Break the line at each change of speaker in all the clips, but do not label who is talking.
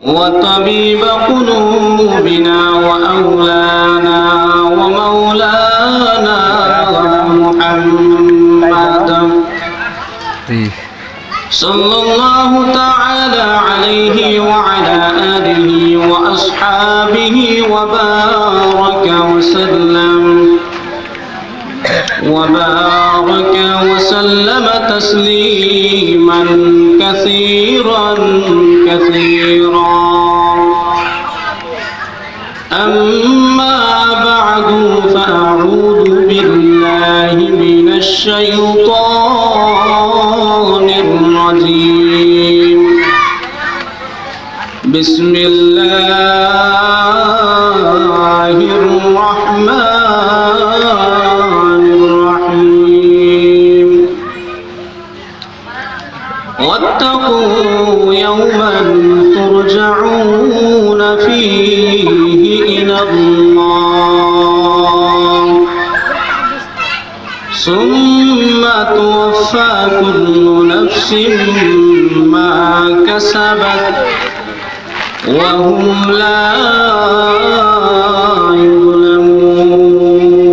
وطبيب قلوبنا وأولانا ومولانا محمد صلى الله تعالى عليه وعلى آله وأصحابه وبارك وسلم تسليما كثيرا أما بعد فأعوذ بالله من الشيطان الرجيم بسم الله الرحمن الرحيم واتقوا يوما ترجعون فيه إلى الله ثم توفى كل نفس ما كسبت وهم لا يظلمون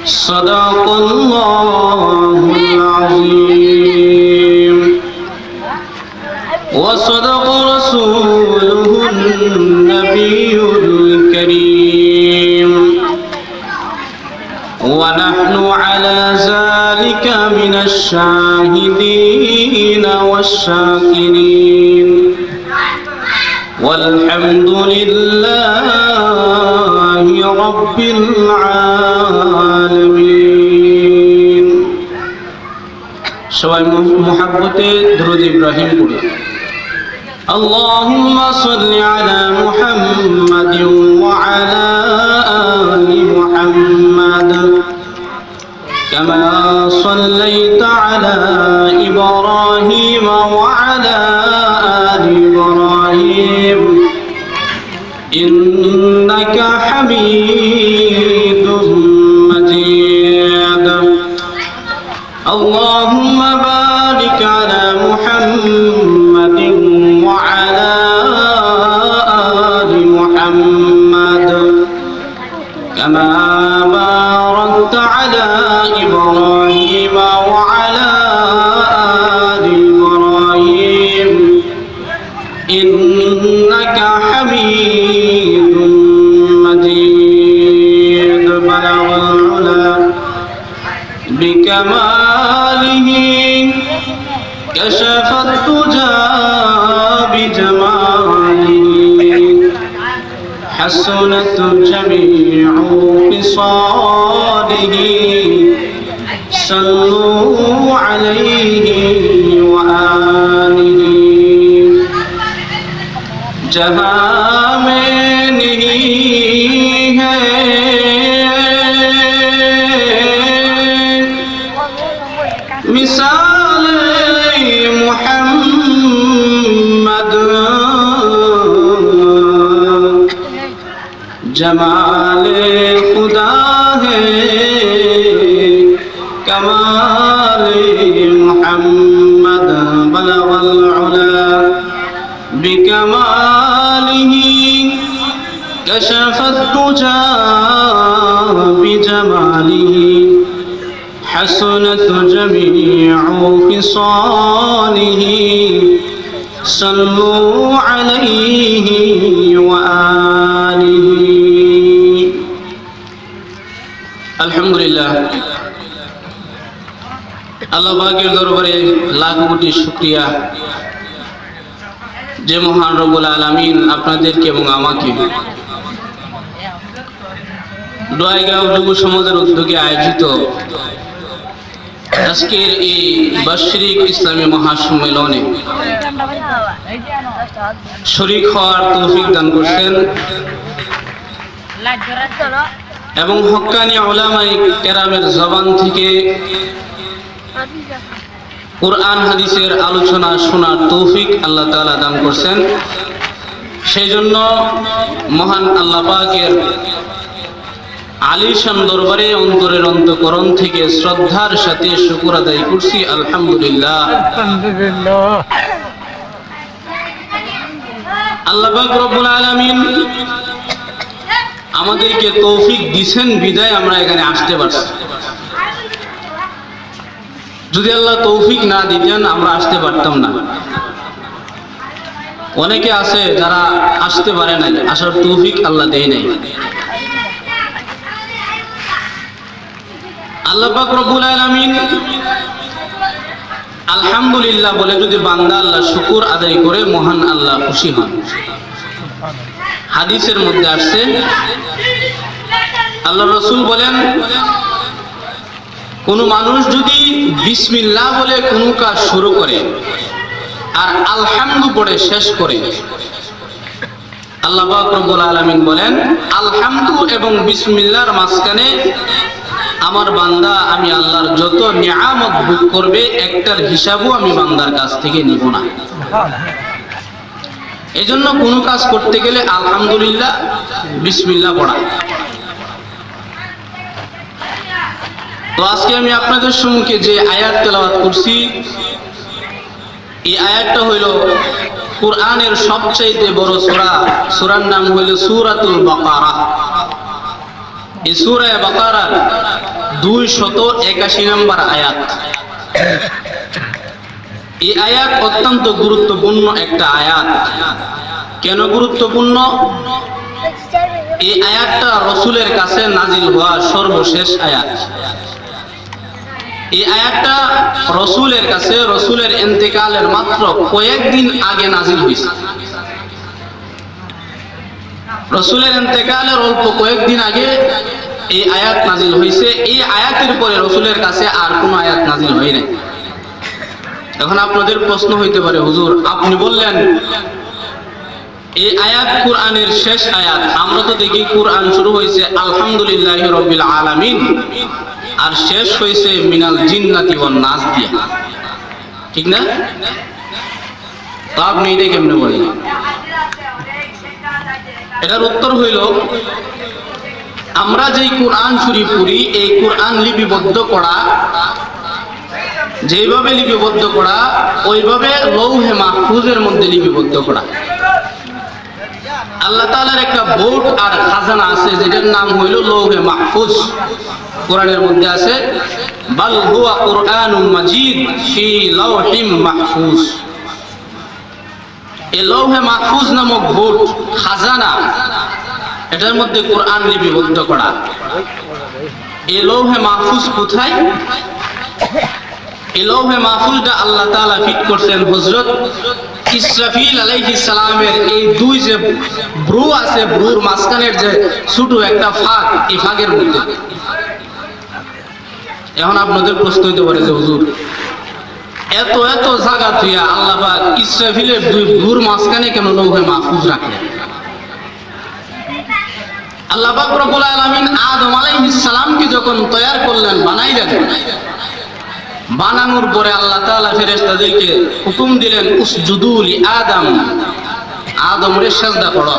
صدق الله العظيم وصدق رسوله النبي الكريم ونحن على ذلك من الشاهدين والشاكرين والحمد لله رب العالمين সবাই মুহাব্বতে দরুদ ইব্রাহিম পড়ি اللهم صل على محمد وعلى آل محمد كما صليت على إبراهيم وعلى آل إبراهيم إنك حميد مجيد اللهم بارك على محمد وعلى آل محمد كما باركت على إبراهيم وعلى آل إبراهيم إنك حميد مجيد بلغ العلا بكماله كشف الدجى بجماله حسنت جميع خصاله صلوا عليه وآله जहाँ में नहीं है मिसाल मुहम्मद जमाल खुदा है कमाल मुहम्मद बलगल उला بكماله كشف الدجى بجماله حسنت جميع خصاله صلوا عليه وآله الحمد لله আল্লাহ পাকের দরবারে লাখ কোটি শুকরিয়া যে মহান রব্বুল আলামিন আপনাদেরকে এবং আমাকে দোয়াইগাঁও যুব সমাজের উদ্যোগে আয়োজিত আজকের এই বার্ষিক ইসলামী মহাসম্মেলনে শরীক হওয়ার তৌফিক দান করছেন এবং হক্কানি উলামায়ে কেরামের জবান থেকে কুরআন হাদিসের আলোচনা শোনার তৌফিক আল্লাহ তাআলা দান করছেন। সেই জন্য মহান আল্লাহ পাকের আলিশান দরবারে অন্তরের অন্তঃকরণ থেকে শ্রদ্ধার সাথে শুকর আদায় করছি আলহামদুলিল্লাহ। আল্লাহ পাক রব্বুল আলামিন আমাদেরকে তৌফিক দিছেন বিদায় আমরা এখানে আসতে পারছি। যদি আল্লাহ তৌফিক না দিতেন আমরা আসতে পারতাম না। অনেকে আছে যারা আসতে পারে নাই, আসার তৌফিক আল্লাহ দেয় নাই। আল্লাহ পাক রব্বুল আলামিন আলহামদুলিল্লাহ বলে যদি বান্দা আল্লাহ শুকর আদায় করে মহান আল্লাহ খুশি হন। হাদিসের মধ্যে আসছে আল্লাহ রাসূল বলেন, কোন মানুষ যদি বিসমিল্লাহ বলে কোন কাজ শুরু করে আর আলহামদু পড়ে শেষ করে, আল্লাহ পাক রব্বুল আলামিন বলেন আলহামদু এবং বিসমিল্লাহর মাঝখানে আমার বান্দা আমি আল্লাহর যত নিয়ামত ভোগ করবে একটার হিসাবও আমি বান্দার কাছ থেকে নিব না। এজন্য কোনো কাজ করতে গেলে আলহামদুলিল্লাহ বিসমিল্লাহ পড়া। তো আজকে আমি আপনাদের সম্মুখে যে আয়াত তেলাওয়াত করছি, এই আয়াতটা হইল কোরআনের সবচাইতে বড় সূরা। সূরার নাম হইল সূরাতুল বাকারা। এই সূরা বাকারার 281 নম্বর আয়াত। এই আয়াত অত্যন্ত গুরুত্বপূর্ণ একটা আয়াত। কেন গুরুত্বপূর্ণ? এই আয়াতটা রাসূলের কাছে নাজিল হওয়া সর্বশেষ আয়াত। এই আয়াতটা রাসূলের কাছে রাসূলের ইন্তেকালের মাত্র কয়েকদিন আগে নাজিল হয়েছে। রাসূলের ইন্তেকালের অল্প কয়েকদিন আগে এই আয়াত নাজিল হয়েছে। এই আয়াতের পরে রাসূলের কাছে আর কোনো আয়াত নাজিল হয় নাই। এখন আপনাদের প্রশ্ন হইতে পারে, হুজুর আপনি বললেন এই আয়াত কোরআনের শেষ আয়াত, আমরা তো দেখি কোরআন শুরু হয়েছে আলহামদুলিল্লাহি রাব্বিল আলামিন আর শেষ হয়েছে মিনাল জিন্নাতি ওয়ান নাস দিয়া, ঠিক না? তো আপনি এটা কেমনে বলেন? এটার উত্তর হইল, আমরা যেই কোরআন শরীফ পড়ি এই কোরআন লিপিবদ্ধ করা, যেভাবে লিপিবদ্ধ করা ওইভাবে লৌহে মাহফুজের মধ্যে লিপিবদ্ধ করা। আল্লাহ তাআলার একটা বোর্ড আর খাজানা আছে যেটার নাম হইল লৌহে মাহফুজ। কোরআনের মধ্যে আছে বাল হুয়া কুরআনুম মাজিদ ফি লাওহিম মাহফুজ। এই লৌহে মাহফুজ নামক বোর্ড খাজানা, এটার মধ্যে কোরআন লিপিবদ্ধ করা। এই লৌহে মাহফুজ কোথায়? এই লৌহে মাহফুজটা আল্লাহ তাআলা ফিট করছেন হযরত ইসরাফিল আলাইহিস সালামের এই দুই যে ব্রু আছে, ব্রুর মাঝখানের যে ছোট একটা ফাঁক, এই ফাঁকের মধ্যে। এখন আপনাদের প্রশ্ন হইতে পারে যে হুজুর এত এত জায়গা তুইয়া আল্লাহ পাক ইসরাফিলের দুই ব্রুর মাঝখানে কেন লৌহে মাহফুজ রাখলেন? আল্লাহ পাক রব্বুল আলামিন আদম আলাইহিস সালামকে যখন তৈয়ার করলেন, বানাইলেন, বানানোর পরে আল্লাহ তাআলা ফেরেশতাদেরকে হুকুম দিলেন উসজুদু লি আদম, আদমরে সিজদা করো।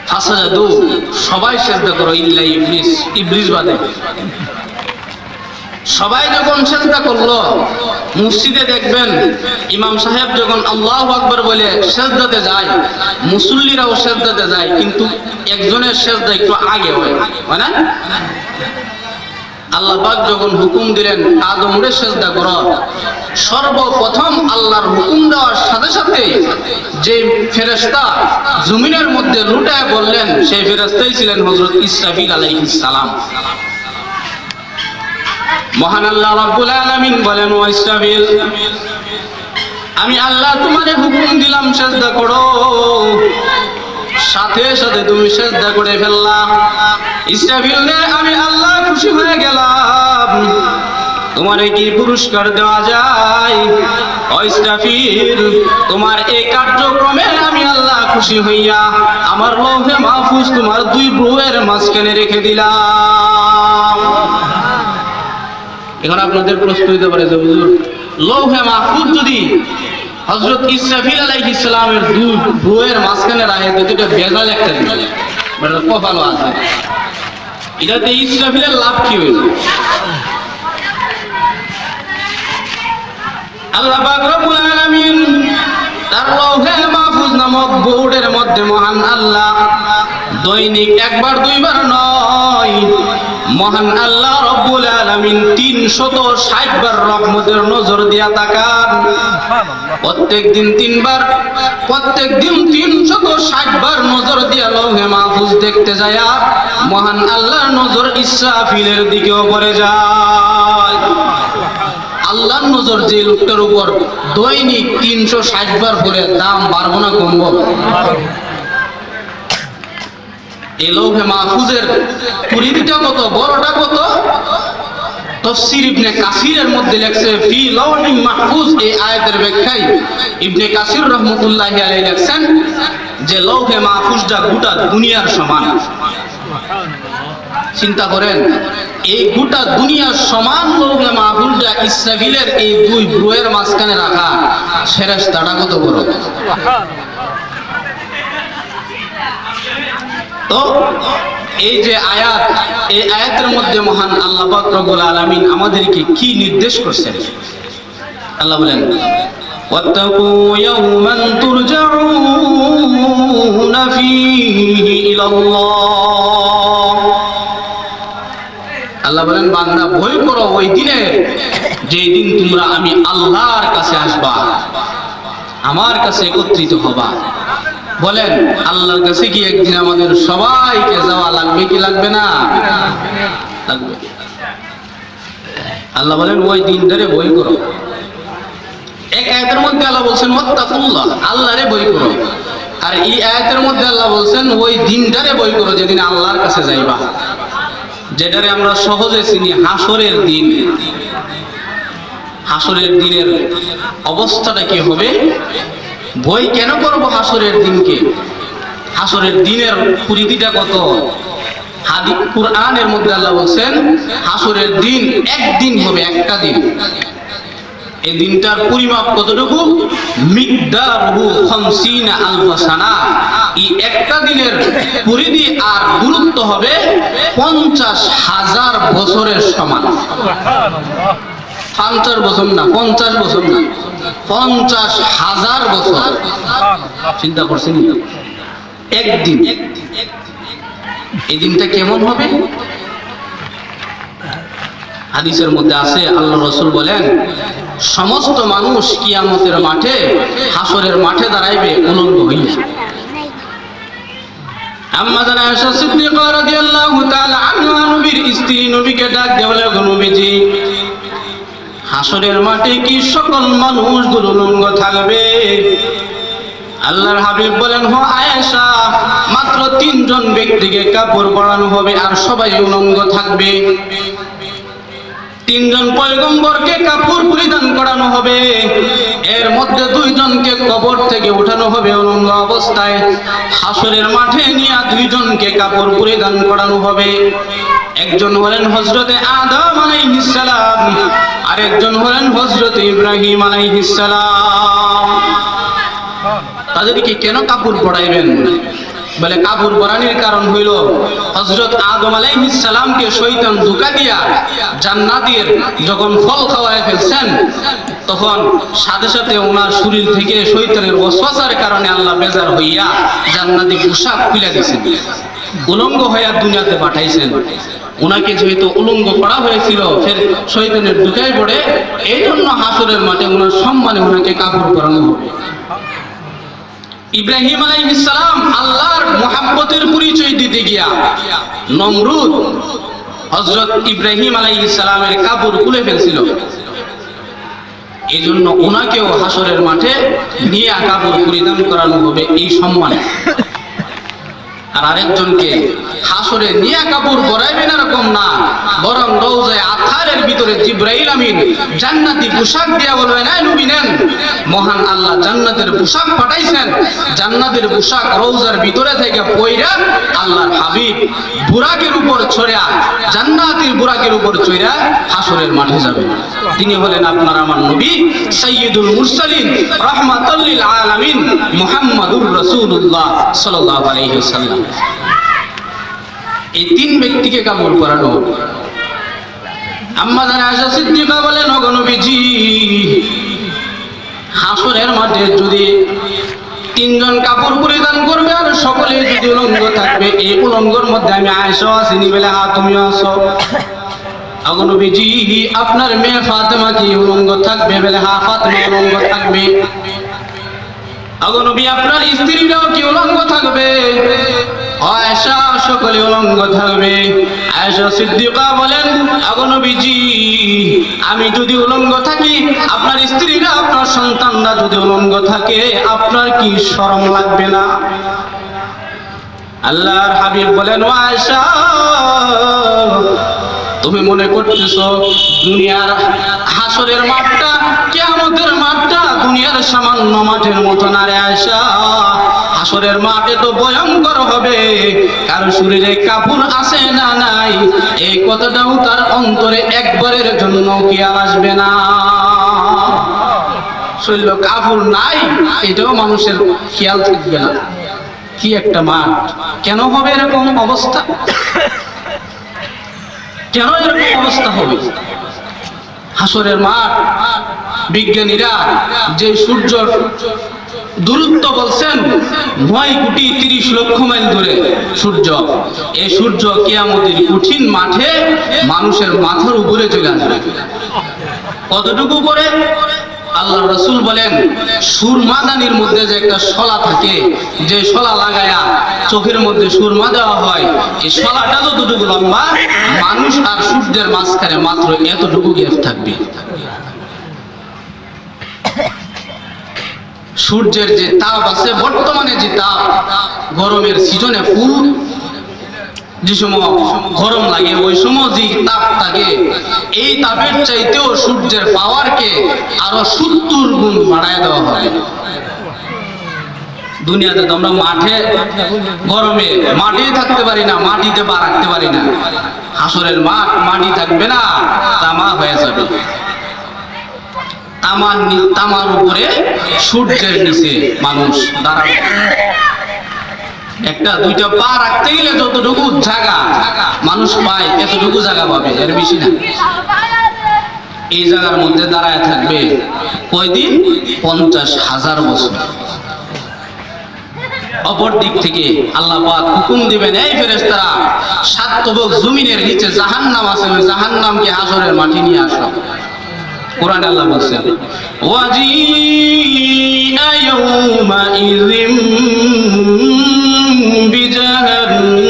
ফাসাজাদু, সবাই সিজদা করো ইল্লা ইবলিস, ইবলিস বাদে। সবাই যখন সিজদা করলো, মসজিদে দেখবেন ইমাম সাহেব যখন আল্লাহু আকবার বলে সিজদাতে যায়, মুসল্লিরাও সিজদাতে যায়, কিন্তু একজনের সিজদা একটু আগে হয় না? আল্লাহ পাক যখন হুকুম দিলেন আদমরে সিজদা করো, সর্বপ্রথম আল্লাহর হুকুম দেওয়ার সাথে সাথে যে ফেরেশতা জমিনের মধ্যে লুটায় বললেন, সেই ফেরেশতাই ছিলেন হযরত ইসরাফিল আলাইহিস সালাম। মহান আল্লাহ রাব্বুল আলামিন বলেন, ও ইসরাফিল, আমি আল্লাহ তোমারে হুকুম দিলাম সিজদা করো, সাথে সাথে তুমি সিজদা করে ফেললা। ইসরাফিল রে আমি আল্লাহ খুশি হয়ে গেলাম, তোমারে কি পুরস্কার দেওয়া যায়? ও ইসরাফিল, তোমার এই কার্যক্রমে আমি আল্লাহ খুশি হইয়া আমার লৌহে মাহফুজ তোমার দুই ব্রুয়ের মাঝখানে রেখে দিলাম। এখন আপনাদের প্রশ্ন হইতে পারে যে হুজুর লৌহে মাহফুজ যদি হযরত ইসরাফিল আলাইহিস সালামের দুই ব্রুয়ের মাঝখানে রাখে তো এটা বেজাল একটা জিনিস, মানে কপাল আছে, এটাতে ইসরাফিলের লাভ কি হইল? আল্লাহ পাক রব্বুল আলামিন তার লৌহে মাহফুজ নামক বোর্ডের মধ্যে মহান আল্লাহ দৈনিক একবার দুইবার নয়, মহান আল্লাহ রব্বুল আলামিন 360 বার রহমতের নজর দিয়া তাকান। প্রত্যেক দিন 3 বার, প্রত্যেক দিন 360 বার নজর দিয়া লৌহে মাহফুজ দেখতে যায়, মহান আল্লাহর নজর ইসরাফিলের দিকেও পড়ে যায়। আল্লাহর নজর যে লোকটার উপর দৈনিক 360 বার করে, দাম বাড়বো না কমবো? এই লৌহে মাহফুজের পরিধিটা কত, বড়টা কত? তাফসীর ইবনে কাসিরের মধ্যে লেখছে ফি লাওহিম মাহফুজ, এই আয়াতের ব্যাখ্যায় ইবনে কাসির রাহমাতুল্লাহি আলাইহি লেখছেন যে লৌহে মাহফুজটা গোটা দুনিয়ার সমান। চিন্তা করেন, এই গোটা দুনিয়ার সমান লৌহে মাহফুজটা ইসরাফিলের এই দুই ভ্রুয়ের মাঝখানে রাখা, ফেরেশতাটা কত বড়! তো এই যে আয়াত, এই আয়াতের মধ্যে মহান আল্লাহ পাক রব্বুল আলামিন আমাদেরকে কি নির্দেশ করছেন? আল্লাহ বলেন ওয়াত্তাকু ইয়াওমান তুরজাউনা ফীহি ইলাল্লাহ। আল্লাহ বলেন বান্দা ভয় করো ওই দিনে, যেই দিন তোমরা আমি আল্লাহর কাছে আসবা, আমার কাছে একত্রিত হবা। বলেন আল্লাহর কাছে কি একদিন আমাদের সবাইকে যাওয়া লাগবে কি লাগবে না? লাগবে। আল্লাহ বলেন ওই দিনটারে ভয় করো। এক আয়াতের মধ্যে আল্লাহ বলছেন ওয়াত্তাকুল্লাহ, আল্লাহরে ভয় করো। আর এই আয়াতের মধ্যে আল্লাহ বলছেন ওই দিনটারে ভয় করো যেদিন আল্লাহর কাছে যাইবা, যেটারে আমরা সহজে চিনি হাসরের দিন। হাসরের দিনের অবস্থাটা কি হবে? ভয় কেন করবো হাসরের দিনকে? হাসরের দিনের পরিধিটা কত? হাদিস কুরআনের মধ্যে আল্লাহ বলছেন হাসরের দিন একদিন হবে, একটা দিন। এই দিনটার পরিমাপ কতটুকু? মিকদারুহু 50 আলফ সানা। এই একটা দিনের পরিধি আর দূরত্ব হবে 50,000 বছরের সমান। 50 বছর না, 50 বছর না, 50,000 বছর। চিন্তা করছেন একদিন? এই দিনটা কেমন হবে? হাদিসের মধ্যে আছে আল্লাহ রাসূল বলেন সমস্ত মানুষ কিয়ামতের মাঠে, হাসরের মাঠে দাঁড়াইবে উলঙ্গ হইয়া। আম্মা জানা আয়েশা সিদ্দিকা রাদিয়াল্লাহু তাআলা আনহা নবীর স্ত্রী নবীকে ডাক দিয়ে বলে, নবীজি হাসরের মাঠে কি সকল মানুষগুলো উলঙ্গ থাকবে? আল্লাহর হাবিব বলেন হো আয়েশা, মাত্র 3 জন ব্যক্তিকে কাপড় পরানো হবে আর সবাই উলঙ্গ থাকবে। 3 জন পয়গম্বরকে কাপড় পরিধান করানো হবে, এর মধ্যে 2 জনকে কবর থেকে উঠানো হবে উলঙ্গ অবস্থায়। হাসরের মাঠে নিয়ে 2 জনকে কাপড় পরিধান করানো হবে। একজন হলেন হযরতে আদম আলাইহিস সালাম, আরেকজন হলেন হযরতে ইব্রাহিম আলাইহিস সালাম। তাদেরকে কেন কাপড় পরাইবেন? বলে কাপড় পরানোর কারণ হইল হযরত আদম আলাইহিস সালামকে শয়তান ধোঁকা দিয়া জান্নাতের যখন ফল খাওয়ায় ফেলছেন, তখন সাথে সাথে ওনার শরীর থেকে শয়তানের ওয়াসওয়াসার কারণে আল্লাহ বেজার হইয়া জান্নাতি পোশাক খুলে দিয়েছেন, উলঙ্গ হইয়া দুনিয়াতে পাঠাইছেন। ওনাকে যেহেতু উলঙ্গ করা হয়েছিল, ফের শয়তানের ধোঁকায় পড়ে, এই জন্য হাসরের মাঠে ওনার সম্মানে ওনাকে কাপড় পরানো হবে। ইব্রাহিম আলাইহিস সালাম আল্লাহর মুহাব্বতের পরিচয় দিতে গিয়া নমরুদ হযরত ইব্রাহিম আলাইহিস সালামের কাপড় খুলে ফেলছিল, এই জন্য ওনাকেও হাসরের মাঠে নিয়ে কাপড় পরিধান করানো হবে এই সম্মানে। আর আরেকজনকে হাসরে নিয়ে কাপড় পরাইবেন এরকম না, বরং রওজায়ে আতহারের ভিতরে জিবরাইল আমিন জান্নাতি পোশাক দিয়া বলবেন এই নবী নেন, মহান আল্লাহ জান্নাতের পোশাক পাঠাইছেন, জান্নাতের পোশাক রওজার ভিতরে থেকে পয়রা আল্লাহর হাবিব বুরাকের উপর ছড়া, জান্নাতের বুরাকের উপর চড়া হাসরের মাঠে যাবেন। তিনি হলেন আপনার আমার নবী সাইয়্যিদুল মুরসালিন রাহমাতাল লিল আলামিন মুহাম্মাদুর রাসূলুল্লাহ সাল্লাল্লাহু আলাইহি ওয়াসাল্লাম। এই 3 ব্যক্তিকে কাপড় পরানো। আম্মা জানা আয়েশা সিদ্দিকা বলেন, ওগো নবীজি হাসরের মাঠে যদি তিনজন কাপড় পরিধান করবে আর সকলে যদি উলঙ্গ থাকবে, এই উলঙ্গর মধ্যে আমি আয়েশা আসিনি বলে তুমিও আসো। আগো নবীজি আপনার মেয়ে ফাতেমা কি উলঙ্গ থাকবে বলে ফাতেমা উলঙ্গ থাকবে। আগো নবী আপনার স্ত্রীরাও কি উলঙ্গ থাকবে? আয়েশা সকলে উলঙ্গ থাকবে। আয়েশা সিদ্দিকা বলেন আগো নবীজি আমি যদি উলঙ্গ থাকি, আপনার স্ত্রীরা আপনার সন্তানরা যদি উলঙ্গ থাকে, আপনার কি শরম লাগবে না? আল্লাহর হাবিব বলেন ও আয়েশা তুমি মনে করতেছো দুনিয়ার হাসরের মাঠটা, কিয়ামতের মাঠটা দুনিয়ার সামান্য মাঠের মতো না রে আয়েশা। হাসরের মাঠে তো ভয়ঙ্কর হবে, কারো শরীরে কাপড় আছে না নাই এই কথাটাও তার অন্তরে একবারের জন্য কি আর আসবে না। শরীরে কাপড় নাই এটাও মানুষের খেয়াল থাকবে না। কি একটা মাঠ, কেন হবে এরকম অবস্থা? কেন এরকম অবস্থা হবে? হাসরের মাঠ, বিজ্ঞানীরা যে সূর্যর দূরত্ব বলছেন 9,30,00,000 মাইল দূরে সূর্য, এই সূর্য কিয়ামতের কঠিন মাঠে মানুষের মাথার উপরে চলে আসবে। কতটুকু করে? আল্লাহ রাসূল বলেন সুরমাদানির মধ্যে যে একটা শলা থাকে, যে শলা লাগায়া চোখের মধ্যে সুরমা দেওয়া হয়, এই শলাটা যতটুকু লম্বা, মানুষ আর সূর্যের মাঝখানে মাত্র এতটুকু গ্যাপ থাকবে। সূর্যের যে তাপ আছে, বর্তমানে যে তাপ, গরমের সিজনে ফুল যে সময় গরম লাগে ওই সময় যে তাপ থাকে, এই তাপের চাইতেও সূর্যের পাওয়ারকে আরো 70 গুণ বাড়ায় দেওয়া হয়। দুনিয়াতে তো আমরা মাঠে গরমে মাটি থাকতে পারি না, মাটিতে পা রাখতে পারি না। হাসরের মাঠ মাটি থাকবে না, তামা হয়ে যাবে। তামার উপরে সূর্যের নিচে মানুষ দাঁড়াবে। একটা দুইটা পা রাখতে গেলে যতটুকু জায়গা মানুষ পায় এতটুকু জায়গা পাবে, এর বেশি না। এই জায়গার মধ্যে দাঁড়ায় থাকবে কয়দিন? 50,000 বছর। অপর দিক থেকে আল্লাহ পাক হুকুম দিবেন এই ফেরেশতারা 7 তবক জমিনের নিচে জাহান্নাম আছে, ওই জাহান্নামকে হাসরের মাঠে নিয়ে আসো। কোরআনে আল্লাহ বলছেন ওয়াজিআ ইয়াউমাইযিম বিজাহান্নাম,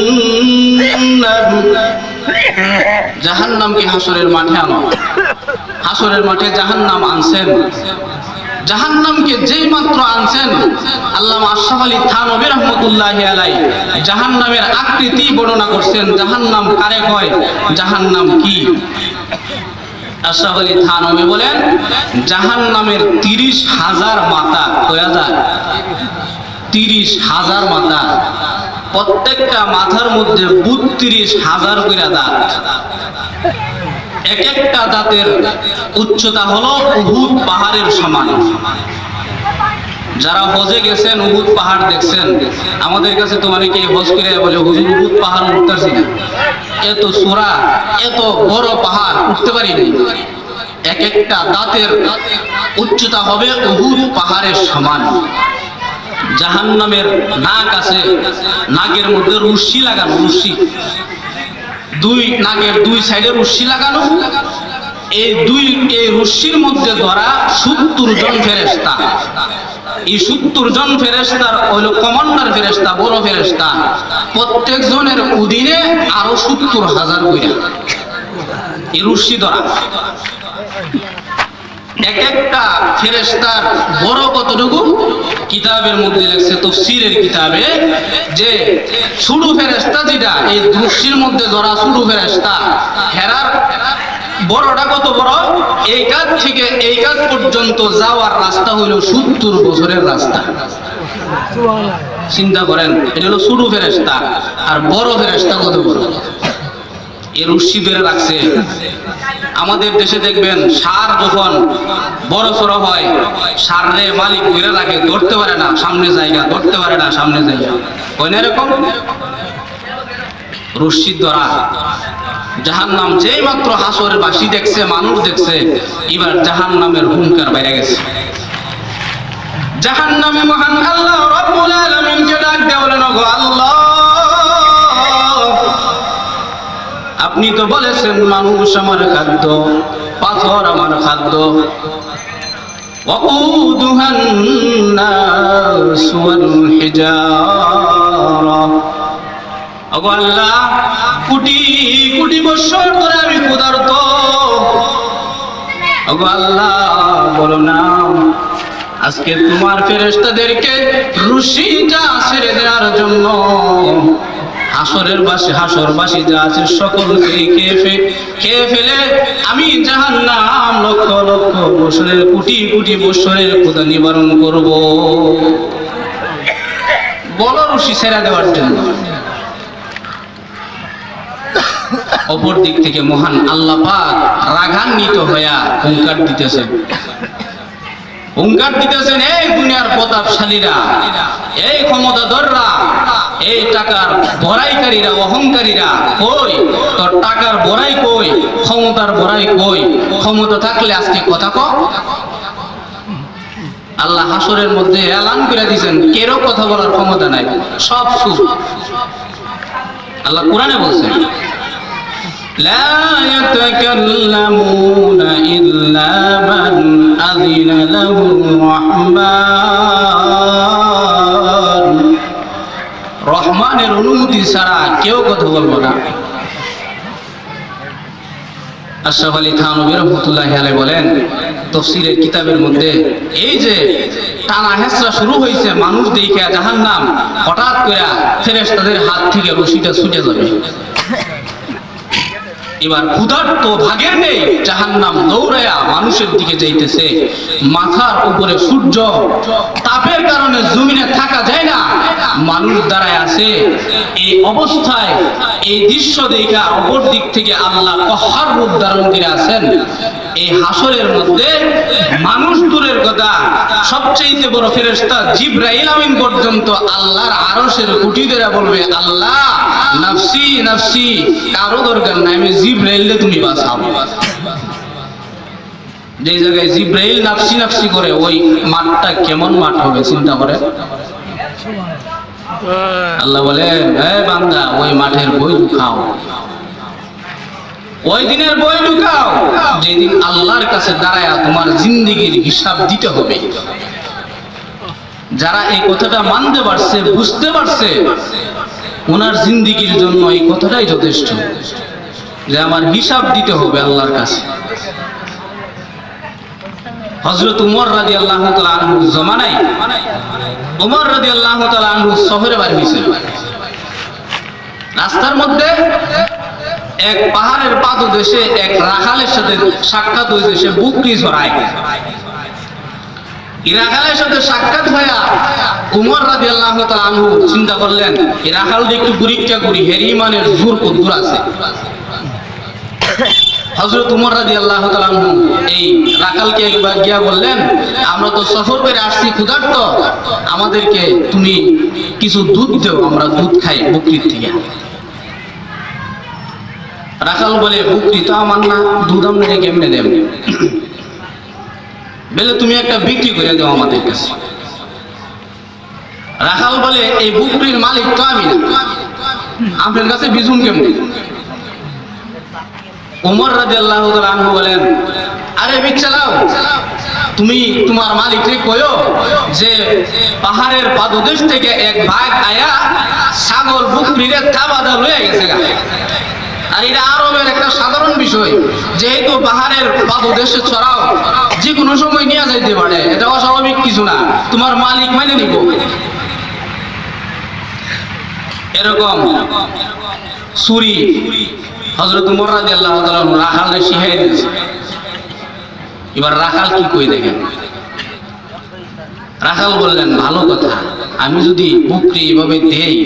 জাহান্নামকে হাসরের মাঠে আনো। হাসরের মাঠে জাহান্নাম আনছেন। জাহান্নামকে যেই মাত্র আনছেন, আল্লামা আশরাফ আলী থানভী রাহমাতুল্লাহি আলাইহি জাহান্নামের আকৃতি বর্ণনা করছেন। জাহান্নাম কারে কয়, জাহান্নাম কি? আশরাফ আলী থানভী বলেন জাহান্নামের 30,000 মাথা। কয় হাজার? 30,000 মাথা। প্রত্যেকটা মাথার মধ্যে 32,000 করে দাঁত। এক একটা দাঁতের উচ্চতা হলো উহুদ পাহাড়ের সমান। যারা হজে গেছেন, উহুদ পাহাড় দেখছেন, আমাদের কাছে তো অনেকে হজ করে বলে হুজুর উহুদ পাহাড় উঠতেছি না, এত চূড়া, এত বড় পাহাড় উঠতে পারি নাই। এক একটা দাঁতের উচ্চতা হবে উহুদ পাহাড়ের সমান। জাহান্নামের নাক আছে, নাকের মধ্যে রশ্মি লাগানো, রশ্মি নাকের দুই সাইডে রশ্মি লাগানো। এই রশ্মির মধ্যে ধরা 70 জন ফেরেশতা। এই 70 জন ফেরেশতার হলো কমান্ডার ফেরেশতা, বড় ফেরেশতা। প্রত্যেক জনের অধীনে আরো 70,000 করে এই রশ্মি ধরা। এক একটা ফেরেশতার বড় কতটুকু? কিতাবের মধ্যে লেখছে, তাফসীরের কিতাবে, যে ছোট ফেরেশতা যেটা এই রশ্মির মধ্যে ধরা ছোট ফেরেশতা, হেরার বড়টা কত বড়? এই কাজ থেকে এই কাজ পর্যন্ত যাওয়ার রাস্তা হলো 70 বছরের রাস্তা। চিন্তা করেন, এটা হলো ছোট ফেরেশতা। আর বড় ফেরেশতা কত বড়? এই রশ্মি ধরে রাখছে। আমাদের দেশে দেখবেন সার যখন বড় সড়ো হয়, সারে মালিক ধরে রাখে, ধরতে পারে না, সামনে জায়গা ধরতে পারে না, সামনে জায়গা হয় না এরকম রশ্মি ধরা। জাহান্নাম যেই মাত্র হাসরের বাসী দেখছে, মানুষ দেখছে, এবার জাহান্নামের হুঙ্কার বাইরে গেছে। জাহান্নামে মহান আল্লাহ রাব্বুল আলামিনকে ডাক দিয়ে বলেন, ওগো আল্লাহ, আপনি তো বলেছেন মানুষ আমার খাদ্য, পাথর আমার খাদ্য। ওয়াকুদুহান নাস ওয়াল হিজারা, ওগো আল্লাহ, কোটি কোটি বছর ধরে আমি ক্ষুধার্ত। ওগো আল্লাহ, বলো না আজকে তোমার ফেরেশতাদেরকে রশিটা ছেড়ে দেওয়ার জন্য হাসরবাসী যা আছে সকলকে খেয়ে ফেলে আমি জাহান্নাম লক্ষ লক্ষ বছরের কোটি কোটি বছরের ক্ষুধা নিবারণ করব। বলো রশি ছেড়ে দেওয়ার জন্য। অপর দিক থেকে মহান আল্লাহ পাক রাগান্বিত হইয়া হুঙ্কার দিতেছেন, এই দুনিয়ার প্রতাপশালীরা, এই ক্ষমতাধররা, এই টাকার বড়াইকারীরা, অহংকারীরা, কই তোর টাকার বড়াই কই, ক্ষমতার বড়াই কই? ক্ষমতা থাকলে আজকে কথা কও। আল্লাহ হাসরের মধ্যে এলান করে দিয়েছেন কেরও কথা বলার ক্ষমতা নাই, সব চুপ। আল্লাহ কোরআনে বলছেন, لا يتكلمون إلا من أذن له الرحمن। রহমানের অনুমতি ছাড়া কেউ কথা বলবো না। আশরাফ আলী থানভী রাহমাতুল্লাহি আলাইহি বলেন তাফসীরের কিতাবের মধ্যে, এই যে টানা হেঁচড়া শুরু হয়েছে মানুষ দেখে জাহান্নাম, হঠাৎ করে ফেরেশতাদের হাত থেকে রশিটা ছুটে যাবে। এবার ক্ষুধার্ত ভাগের নেই, জাহান্নাম দৌড়ায়া মানুষের দিকে যাইতেছে। মাথার উপরে সূর্য, তাপের কারণে জমিনে থাকা যায় না, মানুষ দাঁড়ায় আছে। এই অবস্থায় এই দৃশ্য দেখা অপর দিক থেকে আল্লাহ কহার রূপ ধারণ করে আছেন। এই হাসরের মধ্যে মানুষ দূরের কথা, সবচেয়ে বড় ফেরেশতা জিবরাইল আমিন পর্যন্ত আল্লাহর আরশের কুটি ধরে বলবে, আল্লাহ নাফসি নাফসি, কারো দরকার নাই, আমি জিবরাইলকে তুমি বাঁচাও। যে জায়গায় জিবরাইল নাফসি নাফসি করে, ওই মাঠটা কেমন মাঠ হবে চিন্তা করে। আল্লাহ বলে, হে বান্দা, ওই মাঠের বই খাও, ওই দিনের বই ঢুকাও যেদিন আল্লাহর কাছে দাঁড়ায়া তোমার জিন্দেগির হিসাব দিতে হবে। যারা এই কথাটা মানতে পারছে, বুঝতে পারছে, ওনার জিন্দেগির জন্য এই কথাটাই যথেষ্ট, যে আমার হিসাব দিতে হবে আল্লাহর কাছে। হযরত উমর রাদিয়াল্লাহু তাআলা আনহু জমানায়, উমর রাদিয়াল্লাহু তাআলা আনহু শহরে বাড়ি হয়েছে। রাস্তার মধ্যে এক পাহাড়ের পাদদেশে এক রাখালের সাথে সাক্ষাৎ হয়েছে। সে বুকরি ছড়ায়। রাখালের সাথে সাক্ষাৎ হইয়া উমর রাদিয়াল্লাহু তাআলা আনহু চিন্তা করলেন, এই রাখালকে একটু পরীক্ষা করি, এর ঈমানের জোর কতদূর আছে। হযরত উমর রাদিয়াল্লাহু তাআলা আনহু এই রাখালকে একবার গিয়া বললেন, আমরা তো সফর করে আসছি ক্ষুধার্ত, আমাদেরকে তুমি কিছু দুধ দাও, আমরা দুধ খাই বকরির থেকে। রাখাল বলে, বকরি তো আমার না, দুধ আপনাকে কেমনে দেব? বলে, তুমি একটা বিক্রি করে দাও আমাদের কাছে। রাখাল বলে, এই বকরির মালিক তো আমি না, আপনার কাছে বিজুম কেমনে? ওমর রাদিয়াল্লাহু তাআলা আনহু বলেন, আরে বিচ্ছালাও, তুমি তোমার মালিককে কইও যে পাহাড়ের পাদদেশ থেকে এক ভাগ আয়া ছাগল বকরিরে থাবাদা লয়ে গেছে। আর এটা আরবের একটা সাধারণ বিষয়, যেহেতু পাহাড়ের পাদদেশে ছড়াও, যে কোনো সময় নিয়ে যাইতে পারে, এটা অস্বাভাবিক কিছু না, তোমার মালিক মানে নিব। এরকম ছুরি হযরত উমর রাদিয়াল্লাহু তাআলা রাখালে শিখাই দিয়েছে। এবার রাখাল কি কই দেখেন। রাখাল বললেন, ভালো কথা, আমি যদি বকরি এভাবে দেই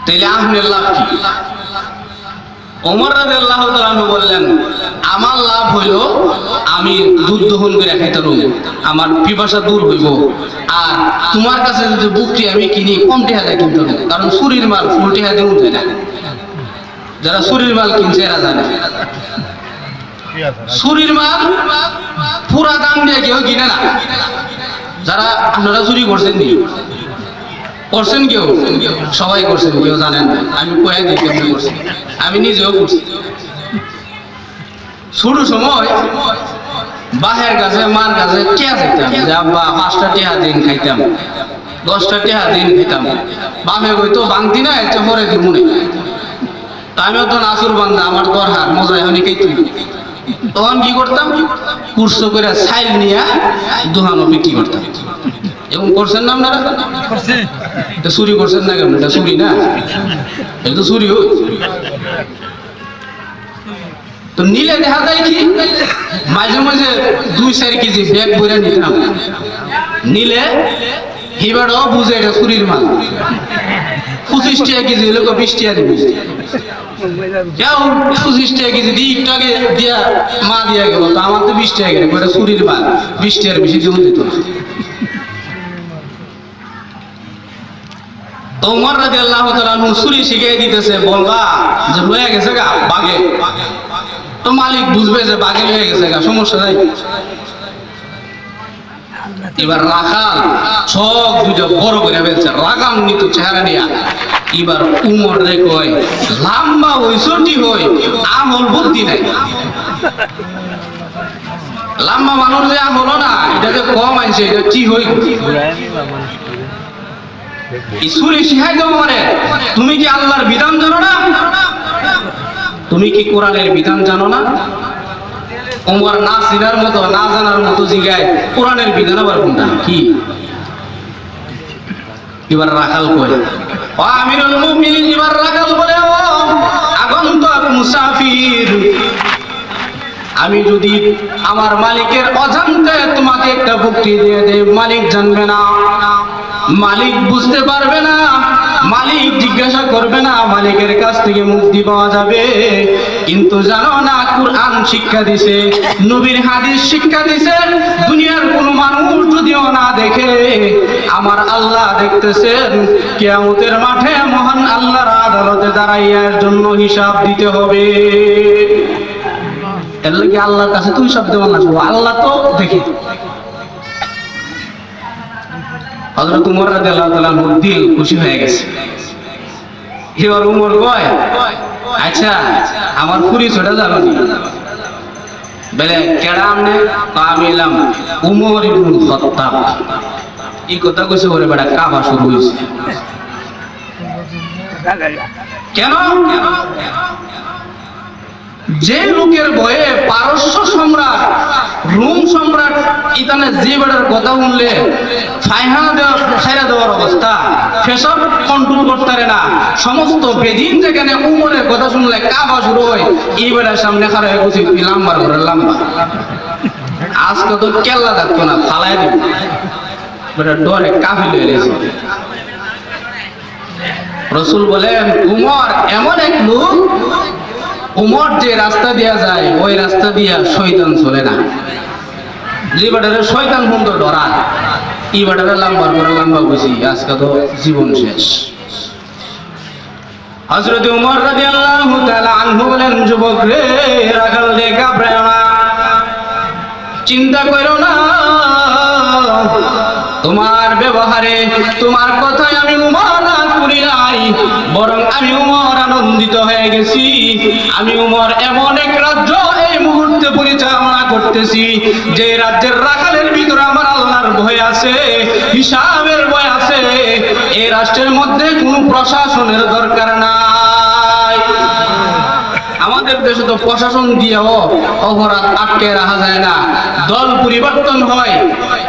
তাহলে আপনার লাভ কি? ওমর রাদিয়াল্লাহু তাআলা বললেন, আমার লাভ হইল আমি দুধ দহন করে খাইতে পারবো, আমার পিপাসা দূর হইব। আর তোমার কাছে যদি বকরি আমি কিনি, কম টাকা দিয়ে কিনতে পারবো, কারণ চুরির মাল ফুল টাকা দিয়ে উঠে না। যারা চুরির মাল কিনছে এরা জানে, চুরির মাল পুরা দাম দিয়ে কেউ কিনে না। যারা আপনারা চুরি করছেন নি? করছেন কেউ? সবাই করছেন, কেউ জানেন না। আমি কয়ে দিই কেমন করছি, আমি নিজেও করছি। শুরু সময় বাহের কাছে মার কাছে টিয়া খাইতাম, যে আব্বা 5টা টিয়া দিন খাইতাম, 10টা টিয়া দিন খাইতাম। বাপে কইতো বাংতি না এর পরে দিব না। আমিও তো নাসুর বান্দা, আমার দরকার মজা হয়নি খাইতে। তখন কি করতাম, কুরসো করে ছাইল নিয়ে দোহানো বিক্রি করতাম। এবং করছেন না আপনারা? এটা চুরি করছেন না কেন? এটা চুরি না, এটা তো চুরি হোক। তো নিলে দেখা যায় কি, মাঝে মাঝে 2-4 কেজি ব্যাগ বইরা নিতাম। নিলে হিবারও বুঝে এটা চুরির মাল। 25 টাকা কেজি হলে 20 টাকা দিবি, কেউ 25 টাকা কেজি দিই, একটু আগে দিয়া মা দিয়া গেল, তো আমার তো 20 টাকা গেলে চুরির মাল, 20 টাকার বেশি জীবন দিত না। তো উমর রাদিয়াল্লাহু তাআলা আনহু চুরি শিখিয়ে দিতেছে, বলবা যে লয়ে গেছে গা বাগে, তো মালিক বুঝবে যে বাগে লয়ে গেছে গা, সমস্যা নাই। এবার রাখাল চোখ দুটো বড় করে ফেলছে, রাগান্বিত চেহারা নিয়ে। এবার উমর রে কয়, লম্বা হই ছোটি হই আমল বুদ্ধি নাই। লম্বা মানুষ যে আমল না, এটা যে কম আনছে, এটা কি হই ইসুরি শিখাই দেবো মানে? তুমি কি আল্লাহর বিধান জানো না? তুমি কি কোরআনের বিধান জানো না? ওমর না চিনার মতো, না জানার মতো জিগায় কোরআনের বিধান আবার কোনটা কি? এবার রাখাল কয়, ও আমিরুল মুমিনিন, এবার রাখাল বলে, ও আগন্তুক মুসাফির, আমি যদি আমার মালিকের অজান্তে তোমাকে একটা ভক্তি দিয়ে দেই, মালিক জানবে না, মালিক বুঝতে পারবে না, মালিক জিজ্ঞাসা করবে না, মালিকের কাছ থেকে মুক্তি পাওয়া যাবে। কিন্তু জানো না, কুরআন শিক্ষা দিছে, নবীর হাদিস শিক্ষা দিছে, দুনিয়ার কোনো মানুষ যদিও না দেখে, আমার আল্লাহ দেখতেছেন। কিয়ামতের মাঠে মহান আল্লাহর আদালতে দাঁড়াইয়া এর জন্য হিসাব দিতে হবে। এর লাগি আল্লাহর কাছে তুই শব্দ বানাস, আল্লাহ তো দেখি। হযরত উমর রাদিয়াল্লাহু তাআলা দিল খুশি হয়ে গেছে। এবার উমর কয়, আচ্ছা আমার পরিচয়টা জানো নি? বলে কেডা আমনে? আমি এলাম উমর ইবনুল খাত্তাব। এই কথা কইছে ওরে বেটা কাবা শুরু হইছে। কেন? যে লোকের ভয়ে পারস্য সম্রাট, রোম সম্রাট ইতানে যে বেটার কথা শুনলে ফাইহানা ছেড়ে দেওয়ার অবস্থা, ফেসব কন্ট্রোল করতে পারে না, সমস্ত বেদিন যেখানে উমরের কথা শুনলে কাবা শুরু হয়, এই বেটার সামনে খারাপ হয়ে গেছি লাম্বার করে লাম্বা। আজকে তো কেল্লা থাকতো না, ফালাই দিব, বেটা ডরে কাফিল হয়ে গেছে। রাসূল বলেন, উমর এমন এক লোক, উমর যে রাস্তা দিয়া যায় ওই রাস্তা দিয়া শয়তান চলে না। যে বেটারে শয়তান বন্ধ ডরায়, এই বেটারে লাম্বার করে লাম্বা বুঝি, আজকে তো জীবন শেষ। হযরত উমর রাদিয়াল্লাহু তাআলা আনহু বলেন, যুবক রে, রাখাল রে, ঘাবড়ায়ো না, চিন্তা করো না, তোমার ব্যবহারে, তোমার কথায় আমি উমর না করি নাই, বরং আমি উমর আনন্দিত হয়ে গেছি। আমি উমর এমন এক রাজ্য এই মুহূর্তে পরিচালনা করতেছি, যে রাজ্যের রাখালের ভিতরে আমার আল্লাহর ভয় আছে, হিসাবের ভয় আছে। এই রাষ্ট্রের মধ্যে কোনো প্রশাসনের দরকার নাই। আমাদের দেশে তো প্রশাসন দিয়েও অপরাধ আটকে রাখা যায় না। দল পরিবর্তন হয়,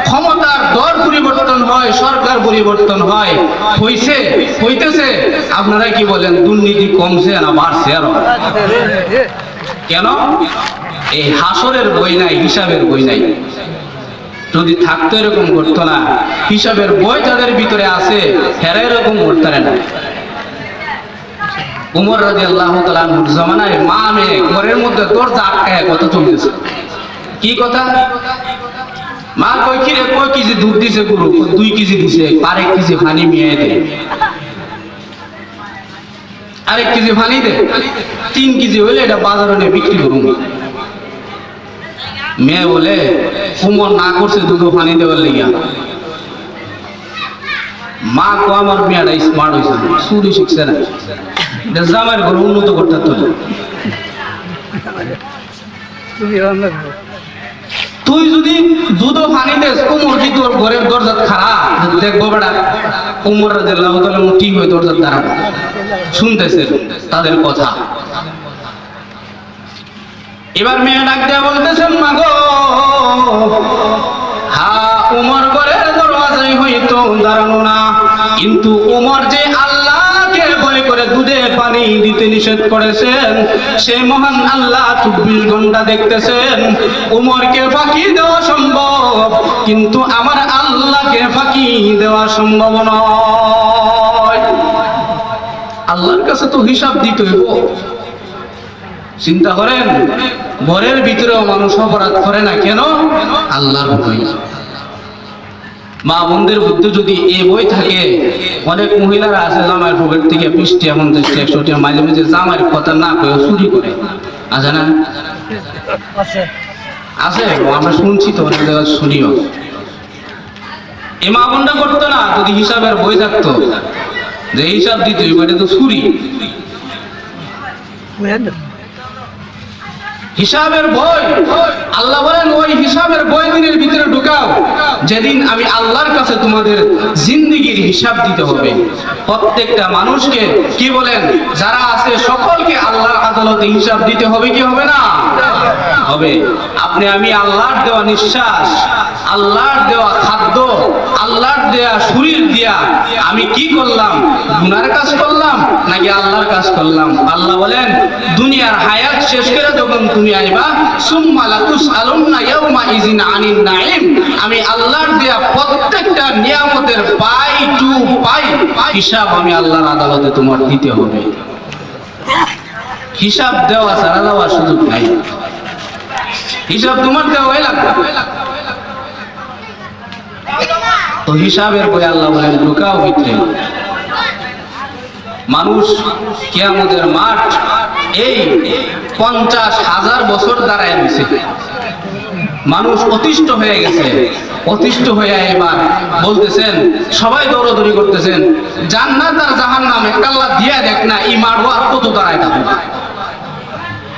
ক্ষমতার দর পরিবর্তন হয়, সরকার পরিবর্তন হয়, হইতেছে। আপনারা কি বলেন, দুর্নীতি কমছে না বাড়ছে আরো? কেন? এই হাসরের বই নাই, হিসাবের বই নাই। যদি থাকতো এরকম করতো না। হিসাবের বই যাদের ভিতরে আছে হেরা এরকম করতে না। উমর রাদিয়াল্লাহু তাআলা আনহুর জামানায় মা মেয়ে ঘরের মধ্যে দরজা আটকায় কথা চলতেছে। কি কথা? মা কই কি রে, কই কেজি দুধ দিছে গুরু? 2 কেজি দিছে, আরেক কেজি পানি মিয়ে দে, আরেক কেজি পানি দে, 3 কেজি হইলে এটা বাজারে নিয়ে বিক্রি করুন। মেয়ে বলে উমর না করছে দুধ পানি দেওয়ার লেগিয়া,
মা কো আমার মেয়েটা স্মার্ট হয়েছে, চুরি শিখছে না, জামাইয়ের ঘর উন্নত করতে তোলে। তুই যদি দুধ পানি দেস, কোমর কি তোর ঘরের দরজা খারাপ দেখবো বেড়া, কোমর ঠিক হয়ে দরজার দ্বারা শুনতেছে তাদের কথা। এবার মেয়ে ডাক দেয়া বলতেছেন, মা গো, হ্যাঁ উমর ঘরের দরওয়াজায় হয়তো দাঁড়ানো না, কিন্তু উমর যে আল্লাহকে ভয় করে দুধে পানি দিতে নিষেধ করেছেন, সে মহান আল্লাহ 24 ঘন্টা দেখতেছেন। উমরকে ফাঁকি দেওয়া সম্ভব, কিন্তু আমার আল্লাহকে ফাঁকি দেওয়া সম্ভব নয়। আল্লাহর কাছে তো হিসাব দিতে হইব। চিন্তা করেন, ঘরের ভিতরেও মানুষ অপরাধ করে না কেন? আল্লাহর ভয়। মা বোনদের বুদ্ধি যদি এই বই থাকে, অনেক মহিলারা আছে জামাইয়ের পকেট থেকে 20 টাকা 50 টাকা 100 টাকা মাঝে মাঝে জামাইয়ের কথা না কয়ে চুরি করে, আছে না? আছে, আমরা শুনছি তো, অনেক জায়গায় শুনিও। এই মা বোনটা করতো না যদি হিসাবের বই থাকতো, যে হিসাব দিত এটা তো চুরি। হিসাবের বই, আল্লাহ বলেন ওই হিসাবের বই দিনের ভিতরে ঢুকাও, যেদিন আমি আল্লাহর কাছে তোমাদের জিন্দেগির হিসাব দিতে হবে। প্রত্যেকটা মানুষকে কি বলেন, যারা আছে সকলকে আল্লাহর আদালতে হিসাব দিতে হবে, কি হবে না? হবে। আপনি আমি আল্লাহর দেওয়া নিঃশ্বাস, আল্লাহর দেওয়া খাদ্য, আল্লাহর দেওয়া শরীর দিয়া আমি কি করলাম? গুনার কাজ করলাম নাকি আল্লাহর কাজ করলাম? আল্লাহ বলেন দুনিয়ার হায়াত শেষ করে যখন তুমি আইবা, সুম্মা লাতুসআলুন্না ইয়াওমা ইযিন আনিন নাঈম, আমি আল্লাহর দেয়া প্রত্যেকটা নিয়ামতের পাই টু পাই হিসাব আমি আল্লাহর আদালতে তোমার দিতে হবে। হিসাব দেওয়া ছাড়া দেওয়ার সুযোগ নাই, হিসাব তোমার দেওয়াই লাগবে। তো হিসাবের বই আল্লাহ বলেন ঢুকাও ভিতরে। মানুষ কিয়ামতের মাঠ এই 50,000 বছর দাঁড়ায় রয়েছে। মানুষ অতিষ্ঠ হয়ে গেছে, অতিষ্ঠ হয়ে এবার বলতেছেন, সবাই দৌড়াদৌড়ি করতেছেন, জান্নাত আর জাহান্নাম একআল্লাহ দিয়া দেখ না, এই মারবো আর কত দাঁড়ায় থাকবো,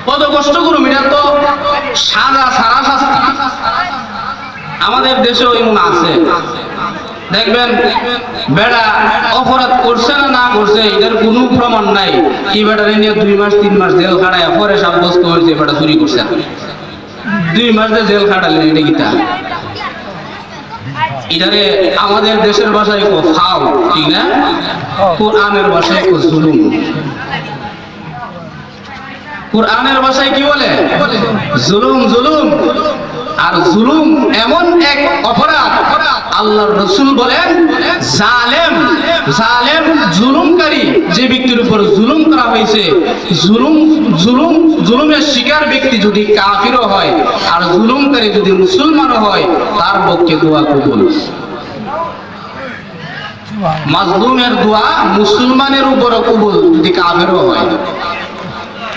কত কষ্ট করুম, এটা তো সাজা সারা শাস্তি। আমাদের দেশেও এমন আছে, দেখবেন বেড়া অপরাধ করছে না না করছে এটার কোনো প্রমাণ নাই, এই বেটারে নিয়ে 2 মাস 3 মাস জেল খাটায় পরে সাব্যস্ত হয়েছে বেটা চুরি করছে। 2 মাস জেল খাটালেন, এটা কিতা? এটারে আমাদের দেশের ভাষায় কো ফাও, ঠিক না? কোরআনের ভাষায় কো জুলুম। কোরআনের ভাষায় কি বলে? জুলুম। জুলুম আর জুলুম এমন এক অপরাধ, আল্লাহর রাসূল বলেন জালেম, জালেম জুলুমকারী যে ব্যক্তির উপর জুলুম করা হয়েছে, জুলুমের শিকার ব্যক্তি যদি কাফিরও হয় আর জুলুমকারী যদি মুসলমানও হয়, তার পক্ষে দোয়া কবুল। মাজলুমের দোয়া মুসলমানের উপরও কবুল যদি কাফিরও হয়।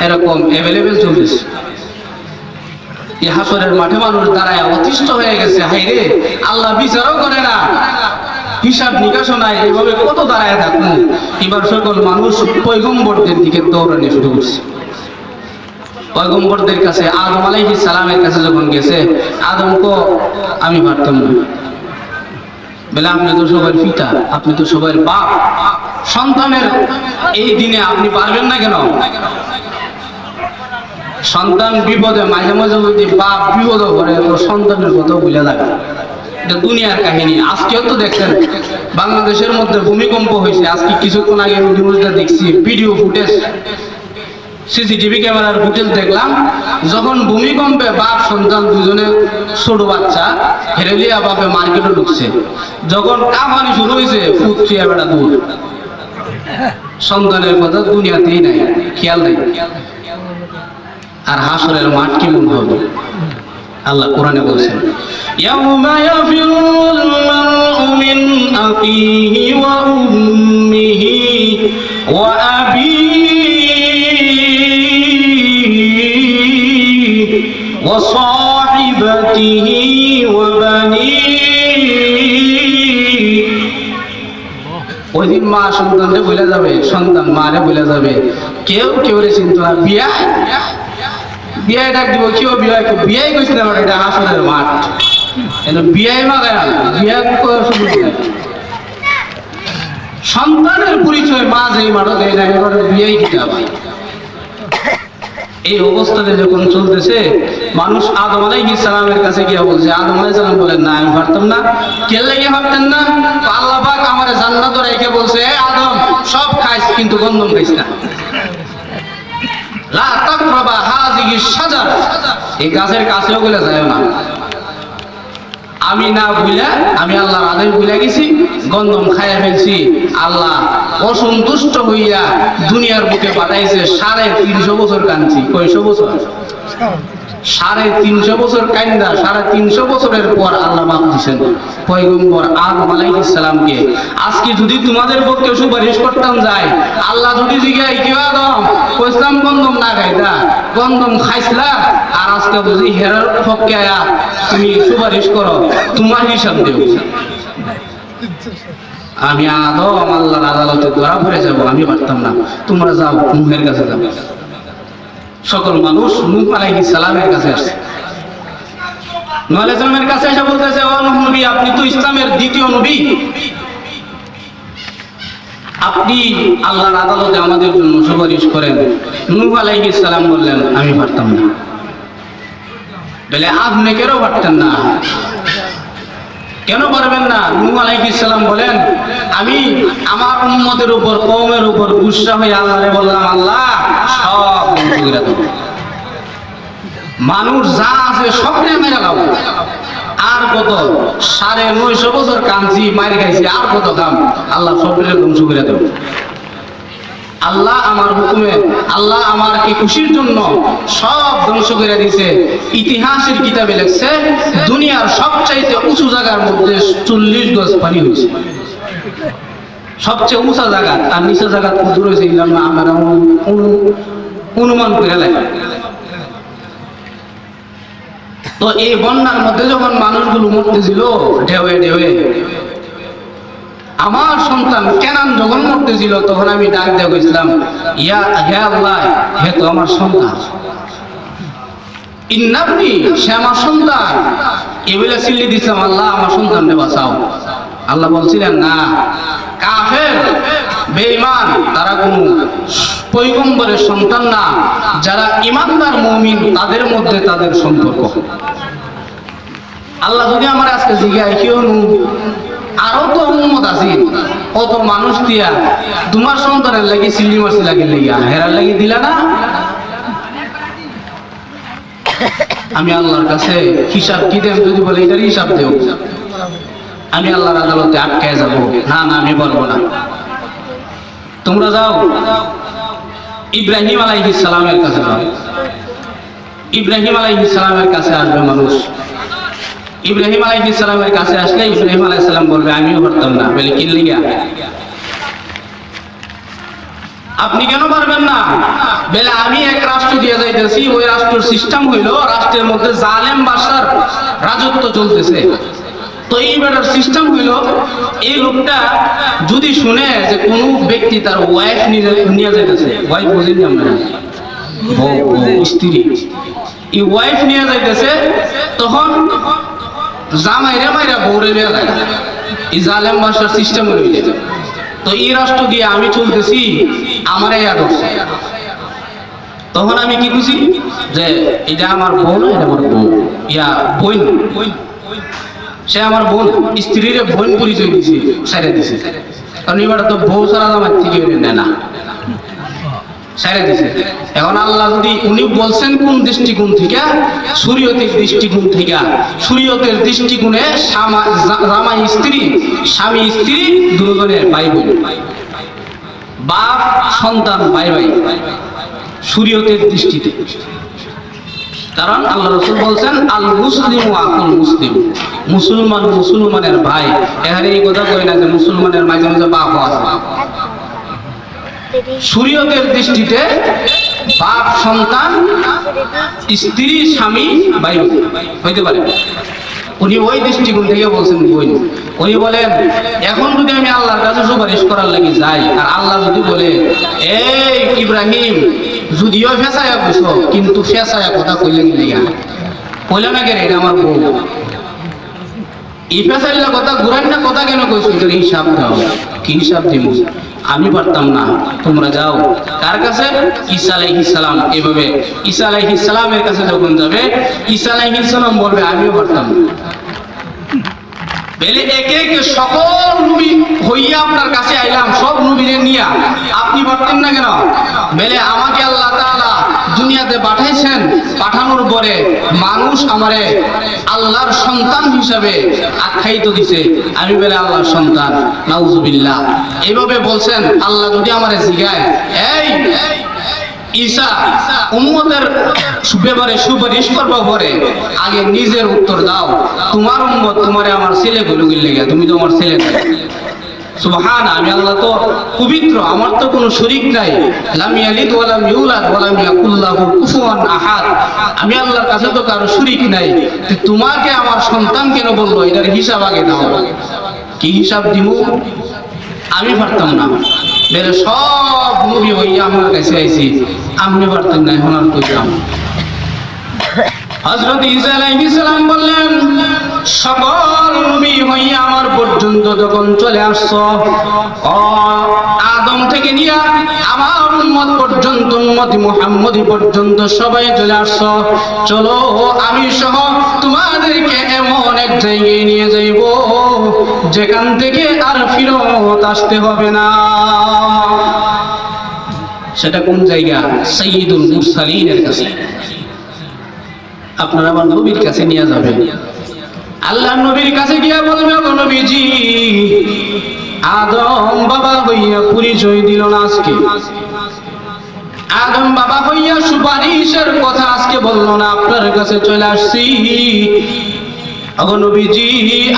এরকম অ্যাভেলেবেল চলতেছে। এই হাসরের মাঠে মানুষ দাঁড়ায় অতিষ্ঠ হয়ে গেছে, হাইরে আল্লাহ বিচারও করে না, হিসাব নিকাশও নাই, এইভাবে কত দাঁড়ায় থাকবো। এবার সকল মানুষ পয়গম্বরদের দিকে দৌড়ানি শুরু করছে। পয়গম্বরদের কাছে, আদম আলাইহিস সালামের কাছে যখন গেছে, আদম কো আমি পারতাম না, বলে আপনি তো সবার পিতা, আপনি তো সবার বাপ, সন্তানের এই দিনে আপনি পারবেন না কেন? সন্তান বিপদে মাঝে মাঝে যদি বাপ বিপদ করে তো সন্তানের কথা বুঝে থাকে, এটা দুনিয়ার কাহিনী। আজকেও তো দেখছেন বাংলাদেশের মধ্যে ভূমিকম্প হয়েছে, আজকে কিছুক্ষণ আগে নিউজটা দেখছি, ভিডিও ফুটেজ, সিসিটিভি ক্যামেরার ফুটেজ দেখলাম। যখন ভূমিকম্পে বাপ সন্তান দুজনে ছোট বাচ্চা হেরেলিয়া বাপে মার্কেটে ঢুকছে, যখন কামানি শুরু হয়েছে ফুটছে বেড়া দূর, সন্তানের কথা দুনিয়াতেই নাই, খেয়াল নাই। আর হাসরের মাঠ কেমন হবে? আল্লাহ কোরআনে বলছেন, ইয়াউমা ইয়াফিরুল মারউ মিন আখিহি ওয়া উম্মিহি ওয়া আবিহি ওয়া সাহিবাতিহি ওয়া বানিহি ওই দিন মা সন্তানরে বলে যাবে, সন্তান মারে বলে যাবে, কেউ কেউ রে চিন্ত না, বিয়া বিয়ায় ডাক দিব, কেউ বিয়াই কইছে না, আমার এটা হাসনের মাঠ, বিয়াই মাগায় বিয়া শুরু করে। সন্তানের পরিচয় মা যেই মাঠে দেয় না, এবার বিয়াই দিতে হবে। এই অবস্থাতে যখন চলতেছে, মানুষ আদম আলাইহিস সালামের কাছে গিয়ে বলছে, আদম আলাইহিস সালাম বলেন না আমি পারতাম না। কে লেগে পারতেন না? আল্লাহ পাক আমারে জান্নাতে রেখে বলছে, এ আদম সব খাইস কিন্তু গন্ধম খাইস না, লা তাকরাবা হাযিহি শাজার, এই গাছের কাছেও গেলে যায় না। আমি না ভুলে, আমি আল্লাহর আদেশ ভুলে গেছি, গন্ধম খাইয়া ফেলছি। আল্লাহ অসন্তুষ্ট হইয়া দুনিয়ার বুকে পাঠাইছে, 350 বছর কাঁদছি। কয়শো বছর? 350 বছর কান্দা, 350 বছরের পর আল্লাহ মাফ দিয়েছেন পয়গম্বর আদম আলাইহিস সালামকে। আজকে যদি তোমাদের পক্ষে সুপারিশ করতাম যায়, আল্লাহ যদি জিজ্ঞাসা কি আদম কইতাম গন্ধম না খাইতা, গন্ধম খাইছলা, আর আজকে যদি হেরার পক্ষে আয়া তুমি সুপারিশ করো, তোমার হিসাব দেব। আমি আদম আল্লাহর আদালতে ধরা পড়ে যাবো, আমি পারতাম না। তোমরা যাও, নূহের কাছে যাও। সকল মানুষ নূহ আলাইহিস সালামের কাছে আসছে। নূহ আলাইহিস সালামের কাছে এসে বলতেছে, ও নূহ নবী, আপনি তো ইসলামের দ্বিতীয় নবী, আপনি আল্লাহর আদালতে আমাদের জন্য সুপারিশ করেন। নূহ আলাইহিস সালাম বললেন, আমি পারতাম না। বলে আপনি কেন পারতেন না? কেন পারবেন না? নূহ আলাইহিস সালাম বলেন, আমি আমার উম্মতের উপর, কওমের উপর গুসা হয়ে আল্লাহরে বললাম, আল্লাহ সব ধ্বংস করে দাও, মানুষ যা আছে সব মেরে দাও। আর কত? 950 বছর কাঁদছি, মারি খাইছি, আর কত কাম? আল্লাহ সব ধ্বংস করে দাও। আল্লাহ আমার হুকুমে, আল্লাহ আমার এই খুশির জন্য সব ধ্বংস করে দিয়েছে। ইতিহাসের কিতাবে লেখছে, দুনিয়ার সবচাইতে উঁচু জায়গার মধ্যে 40 গজ পানি হয়েছে, সবচেয়ে উঁচা জায়গা। আর নিচে জায়গা কত রয়েছে আমরা অনুমান করে লাগে। তো এই বন্যার মধ্যে যখন মানুষগুলো মরতেছিল ঢেউয়ে ঢেউয়ে, আমার সন্তান কেনান যখন মরতেছিল, তখন আমি ডাক দিয়ে গেছিলাম, ইয়া হে আল্লাহ, হে তো আমার সন্তান, ইন্নাবনি, সে আমার সন্তান। এগুলা চিল্লি দিচ্ছিলাম, আল্লাহ আমার সন্তানকে বাঁচাও। আল্লাহ বলছিলেন না, কাফের বেঈমান তারা কোনো পয়গম্বরের সন্তান না, যারা ইমানদার মুমিন তাদের মধ্যে তাদের সম্পর্ক। আল্লাহ যদি আমার আজকে জিজ্ঞাসা কেউ আরো তো উম্মত আছে, কত মানুষ দিয়া তোমার সন্তানের লাগি সিল্লি মারছি লাগে লেগা, হেরার লাগি দিলা না? আমি আল্লাহর কাছে হিসাব কি দেব? যদি বলে এটার হিসাব দেব, আমি আল্লাহর আদালতে আটকায় যাব। না না, আমি বলবো না। তোমরা যাও, ইব্রাহিম আলাইহিস সালামের কাছে যাও। ইব্রাহিম আলাইহিস সালামের কাছে আসবে মানুষ। ইব্রাহিম আলাইহিস সালামের কাছে আসলে ইব্রাহিম আলাইহিস সালাম বলবে, আমিও পারতাম না। বলে কি লিগা? আপনি কেন পারবেন না? বলে আমি এক রাষ্ট্র দিয়ে যাইতেছি, ওই রাষ্ট্রের সিস্টেম হইল, রাষ্ট্রের মধ্যে জালেম বাদশার রাজত্ব চলতেছে। তো এই বেটার সিস্টেম হইল, এই লোকটা যদি শুনে যে কোন ব্যক্তি তার ওয়াইফ নিয়ে যাইতেছে, ওয়াইফ বুঝেন আমরা, স্ত্রী, এই ওয়াইফ নিয়ে যাইতেছে, তখন জামাইরে মাইরা বউরে নিয়ে যায়। এই জালেম বাদশার সিস্টেম হইল। তো এই রাষ্ট্র দিয়ে আমি চলতেছি, আমার এই আদর্শ। তখন আমি কি বুঝি যে এটা আমার বোন, এটা আমার বউ, ইয়া বোন, সে আমার বোন, স্ত্রীর বোন পরিচয় দিছে, সাইরে দিছে। কারণ এবার তো বউ ছাড়া আমার থেকে নেয় না, সাইরে দিছে। এখন আল্লাহ যদি উনি বলছেন কোন দৃষ্টিকোণ থেকে? শরীয়তের দৃষ্টিকোণ থেকে। শরীয়তের দৃষ্টিকোণে জামাই স্ত্রী, স্বামী স্ত্রী দুজনের ভাই বোন, বাপ সন্তান ভাই ভাই, শরীয়তের দৃষ্টিতে। কারণ আল্লাহ রাসূল বলছেন, আল মুসলিমু আকুল মুসলিম, মুসলমান মুসলমানের ভাই। এখানে এই কথা কই না যে মুসলমানের মাঝে মাঝে বাপ আছে। শরীয়তের দৃষ্টিতে বাপ সন্তান, স্ত্রী স্বামী ভাই হইতে পারে। উনি ওই দৃষ্টিকোণ থেকে বলছেন বই। উনি বলেন এখন যদি আমি আল্লাহর কাছে সুপারিশ করার লাগি যাই আর আল্লাহ যদি বলে এই ইব্রাহিম যদিও ফেসায়া বুঝো কিন্তু ফেসায়া কথা কইলে গেলে কইলে না কেন এটা আমার বউ এই ফেসাইলা কথা ঘুরান্না কথা কেন কইছো তোর হিসাব দাও কি হিসাব দিব আমি পারতাম না তোমরা যাও কার কাছে ঈসা আলাইহিস সালাম এভাবে ঈসা আলাইহিস সালামের কাছে যখন যাবে ঈসা আলাইহিস সালাম বলবে আমিও পারতাম না বেলে একে একে সকল নবী হইয়া আপনার কাছে আইলাম সব নবীদের নিয়া আপনি পারতেন না কেন বেলে আমাকে আল্লাহ তাআলা দুনিয়াতে পাঠাইছেন পাঠানোর পরে মানুষ আমারে আল্লাহর সন্তান হিসাবে আখ্যায়িত দিছে আমি বেলে আল্লাহর সন্তান নাউজুবিল্লাহ এইভাবে বলছেন আল্লাহ যদি আমারে জিগায় এই ঈসা উম্মতের ব্যাপারে সুপারিশ করবা পরে আগে নিজের উত্তর দাও তোমার উম্মত তোমারে আমার ছেলে গুলো গিয়ে তুমি তো আমার ছেলে না সুবহান আমি আল্লাহ তো পবিত্র আমার তো কোনো শরীক নাই লাম ইয়ালিদ ওয়া লাম ইউলাদ ওয়া লাম ইয়াকুল লাহু কুফুয়ান আহাদ আমি আল্লাহর কাছে তো কারো শরীক নাই তোমাকে আমার সন্তান কেন বললো এটার হিসাব আগে দাও কি হিসাব দিব আমি পারতাম না বেরে সব নবী হইয়া আমার কাছে আইছি আপনি পারতেন না এখন আর কইতাম হযরত ঈসা আলাইহিস সালাম বললেন সকল নবী হইয়া আমার পর্যন্ত যখন চলে আসছো আদম থেকে নিয়ে আমার উম্মত পর্যন্ত উম্মতি মুহাম্মদি পর্যন্ত সবাই চলে আসছো চলো আমি সহ তোমাদেরকে এমন এক জায়গায় নিয়ে যাইব যেখান থেকে আর ফিরত আসতে হবে না সেটা কোন জায়গা সাইয়্যিদুল মুরসালিনের কাছে আপনারা আমার নবীর কাছে নিয়ে যাবেন আল্লাহর নবীর কাছে গিয়া বলবে ও নবীজি আদম বাবা হইয়া পরিচয় দিল না আজকে আদম বাবা হইয়া সুপারিশের কথা আজকে বলল না আপনার কাছে চলে আসছি ও নবীজি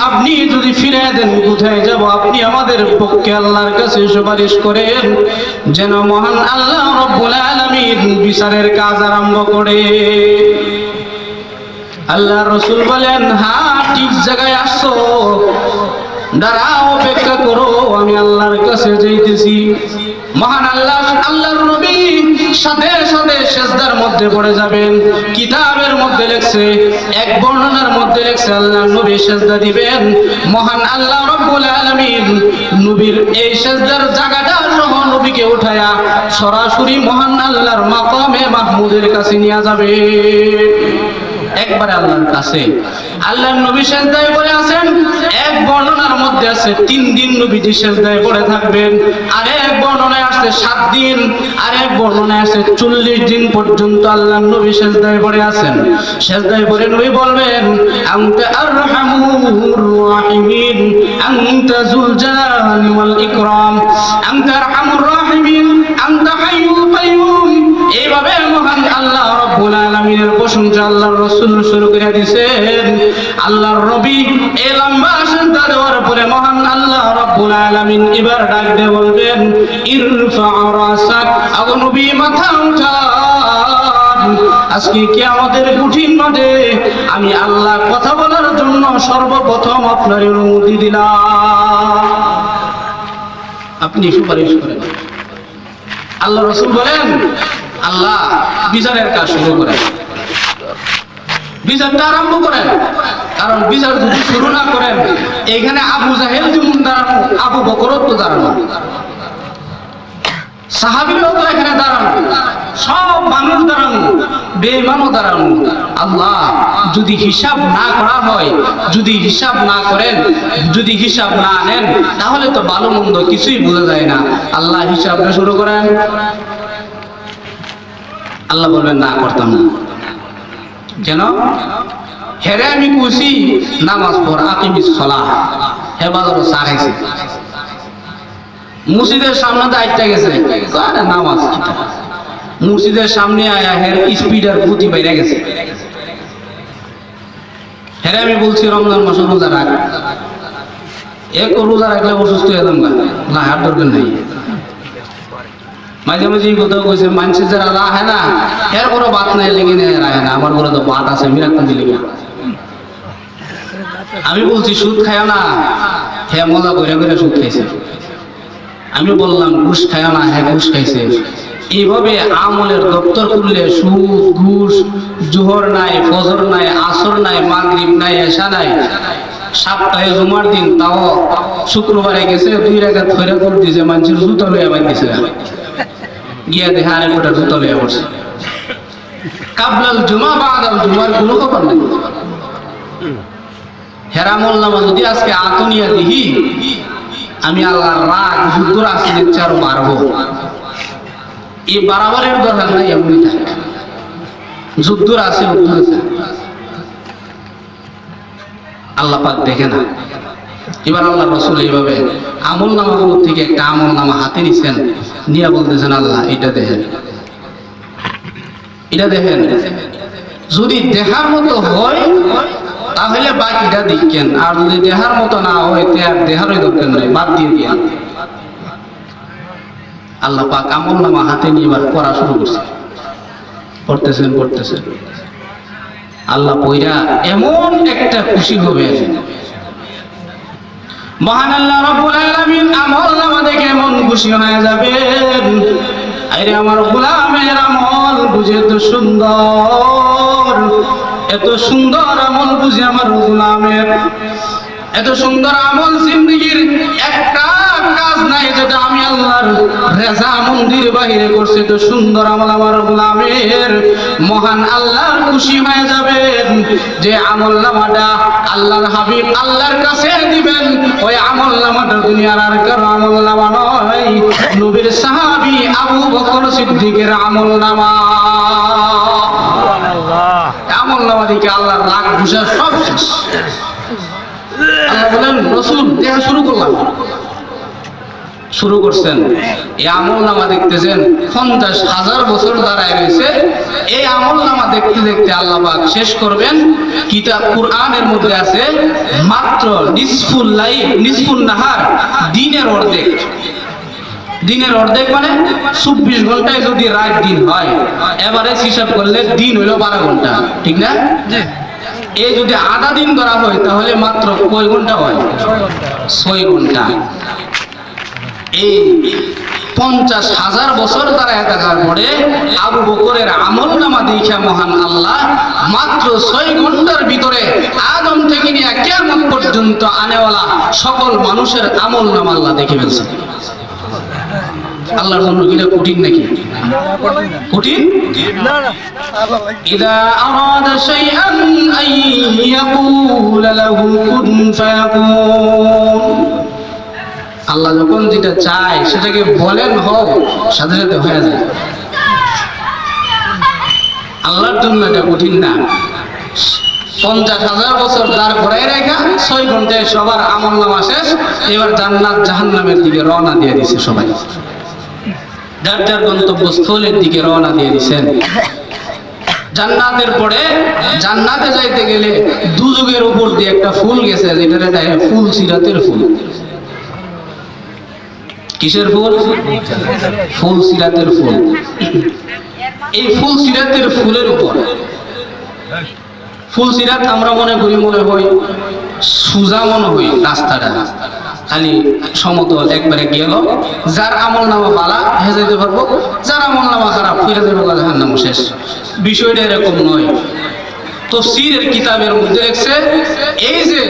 আপনি যদি ফিরে দেন কোথায় যাব আপনি আমাদের পক্ষে আল্লাহর কাছে সুপারিশ করেন যেন মহান আল্লাহ রব্বুল আলামিন বিচারের কাজ আরম্ভ করে আল্লাহ রাসূল বলেন হ্যাঁ ঠিক জায়গায় আসছো দাঁড়াও অপেক্ষা করো আমি আল্লাহর কাছে যাইতেছি মহান আল্লাহর নবী সাথে সাথে সিজদার মধ্যে পড়ে যাবেন কিতাবের মধ্যে লেখছে এক বর্ণনার মধ্যে লেখছে আল্লাহর নবী সিজদা দিবেন মহান আল্লাহ রব্বুল আলামিন নবীর এই সিজদার জায়গাটা সহ নবীকে উঠায়া সরাসরি মহান আল্লাহর মাকামে মাহমুদের কাছে নিয়ে যাবে একবারে আল্লাহর কাছে আল্লাহর নবী সিজদায় পড়ে আছেন এক বর্ণনার মধ্যে আছে 3 দিন নবীজি সিজদায় পড়ে থাকবেন আর এক বর্ণনায় আছে 7 দিন আর এক বর্ণনায় আছে 40 দিন পর্যন্ত আল্লাহর নবী সিজদায় পড়ে আছেন সিজদায় পড়ে নবী বলবেন আনতা আরহামুর রাহিমিন আনতা যুল জালালি ওয়াল ইকরাম আনতা আরহামুর রাহিমিন আনতা হাইয়ুল কাইয়ুম এইভাবে মহান আল্লাহ রব্বুল আলামিনের প্রশংসা আল্লাহর রাসূল শুরু করে দিয়েছেন আল্লাহর নবী এই লম্বা সিজদা দেওয়ার পরে মহান আল্লাহ রব্বুল আলামিন এবার ডাক দিয়ে বলবেন ইরফা রাসাক ও নবী মাথা উঠান আজকে কিয়ামতের কঠিন মাঠে আমি আল্লাহ কথা বলার জন্য সর্বপ্রথম আপনার অনুমতি দিলাম আপনি সুপারিশ করেন আল্লাহ রাসূল বলেন আল্লাহ বিচারের কাজ শুরু করেন বিচারটা আরম্ভ করেন কারণ বিচার যদি শুরু না করেন এখানে আবু জাহেল যেমন দাঁড়ানো আবু বকরও তো দাঁড়ানো সাহাবীরাও তো এখানে দাঁড়ানো সব মানুষ দাঁড়ানো বেঈমানও দাঁড়ানো আল্লাহ যদি হিসাব না করা হয় যদি হিসাব না করেন যদি হিসাব না নেন তাহলে তো ভালো মন্দ কিছুই বোঝা যায় না আল্লাহ হিসাবটা শুরু করেন আল্লাহ বলবেন না করতাম না কেন হেরে আমি কইছি নামাজ পড় আকিমিস সালাহ হে বাজারে চা খাইছি মসজিদের সামনে দায়িত্ব গেছে আরে নামাজ মসজিদের সামনে আয়া হের স্পিডার গতি বাইরে গেছে হেরে আমি বলছি রমজান মাসে রোজা রাখ এক রোজা রাখলে অসুস্থ হয়ে যাম না আর দরকার নেই মাঝে মাঝে কথা কইছে মানুষের যারা রাখে না এর কোনো বাত নাই লেগে নেই রাখে না আমার ঘরে তো বাত আছে মিরাক্কান্দি লেগে আমি বলছি সুদ খায় না, হ্যাঁ মজা করে করে সুদ খাইছে। আমি বললাম ঘুষ খায় না, হ্যাঁ ঘুষ খাইছে। এইভাবে আমলের দপ্তর করলে সুদ ঘুষ, জোহর নাই, ফজর নাই, আসর নাই, মাগরিব নাই, এশা নাই, সপ্তাহে জুমার দিন তাও শুক্রবারে গেছে 2 রাকাত ফেরা করে দিয়েছে, মানুষের জুতো লইয়া বাঁধিয়েছে, গিয়া দেখে আরেক ওটা জুতো লইয়া পড়ছে। কাবলাল জুমা বাদাল জুমার কোনো খবর নাই। হেরামল নামা যদি আজকে আতনিয়া দিহি, আমি আল্লাহর রাগ যুদ্ধর আসলে চার মারবো। এই বারাবারের দরকার নাই, এমনি থাকে যুদ্ধর আছে আল্লাহ পাক দেখে না। এবার আল্লাহ রসুল এইভাবে আমল নামাগুলো থেকে একটা আমল নামা হাতে নিছেন, নিয়ে বলতেছেন আল্লাহ এটা দেখেন, এটা দেখেন, যদি দেখার মতো হয় তাহলে বাকিটা দেখেন, আর যদি দেখার মতো না হয় তে আর দেখারই দরকার নাই, বাদ দিয়ে দিয়ে। আল্লাহ পাক আমল নামা হাতে নিয়ে এবার পড়া শুরু করছে, পড়তেছেন। আল্লাহ পয়রা এমন একটা খুশি হবে, মহান আল্লাহ রাব্বুল আলামিন আমল নামা দেখে এমন খুশি হয়ে যাবেন, আরে আমার গোলামের আমল বুঝে এত সুন্দর, এত সুন্দর আমল বুঝে আমার গোলামের, এত সুন্দর আমল জিন্দেগির একটা কাজ নাই যেটা আমি আল্লাহর রেজা মন্দির বাহিরে করছি, তো সুন্দর আমল আমার গোলামের। মহান আল্লাহ খুশি হয়ে যাবেন যে আমল নামাটা আল্লাহর হাবিব আল্লাহর কাছে দিবেন, ওই আমল নামাটা দুনিয়ার আর কারো আমল নামা নয়, নবীর সাহাবী আবু বকর সিদ্দিকের আমল নামা। আমল নামা দিকে আল্লাহর রাগ ঘুষা সব শেষ। আল্লাহ বলেন রসুল দেখা শুরু করছেন, এই আমল নামা দেখতেছেন 50,000 বছর দাঁড়ায় রয়েছে। এই আমল নামা দেখতে দেখতে আল্লাহ পাক শেষ করবেন। কিতাব কুরআনের মধ্যে আছে মাত্র নিসফুল লাইল, নিসফুন নাহার, দিনের অর্ধেক। দিনের অর্ধেক মানে 24 ঘন্টায় যদি রাত দিন হয়, এভারেজ হিসাব করলে দিন হইল 12 ঘন্টা, ঠিক না? এই যদি আধা দিন ধরা হয় তাহলে মাত্র কয় ঘন্টা হয়? 6 ঘন্টা। এই 50,000 বছর তারা থাকার পরে আবু বকরের আমল নামা দেখা মহান আল্লাহ মাত্র 6 ঘন্টার ভিতরে আদম থেকে নিয়ে কিয়ামত পর্যন্ত আনেওয়ালা সকল মানুষের আমল নামা আল্লাহ দেখে ফেলছে। আল্লাহর জন্য কি কঠিন নাকি? কঠিন না। ইদা আরাদা শাইআন আন ইয়াকুলা লাহু কুন ফায়াকুন। আল্লাহ যখন যেটা চায় সেটাকে বলেন হও, সাথে সাথে হয়ে যায়। আল্লাহর জন্য এটা কঠিন না। 50,000 বছর দাঁড় করাই রেখা 6 ঘন্টায় সবার আমল নামা শেষ। এবার জান্নাত জাহান্নামের দিকে রওনা দিয়ে দিছে, সবাই যার যার গন্তব্যস্থলের দিকে রওনা দিয়ে দিছেন। জান্নাতের পরে জান্নাতে যাইতে গেলে দুযুগের উপর দিয়ে একটা ফুল গেছে, যেটা ফুল সিরাতের ফুল। কিসের ফুল? ফুল সিরাতের ফুল। এই ফুল সিরাতের ফুলের উপর, ফুল সিরাত আমরা মনে করি, মনে হয় সুজা মনে হয় রাস্তাটা, খালি সমতল একবারে গেল, যার আমল নামা বালা হে যেতে পারবো, যার আমল নামা খারাপ ফিরে দেবো, জাহান্নাম শেষ। বিষয়টা এরকম নয়। তাফসীরের কিতাবের মধ্যে লেখছে এই যে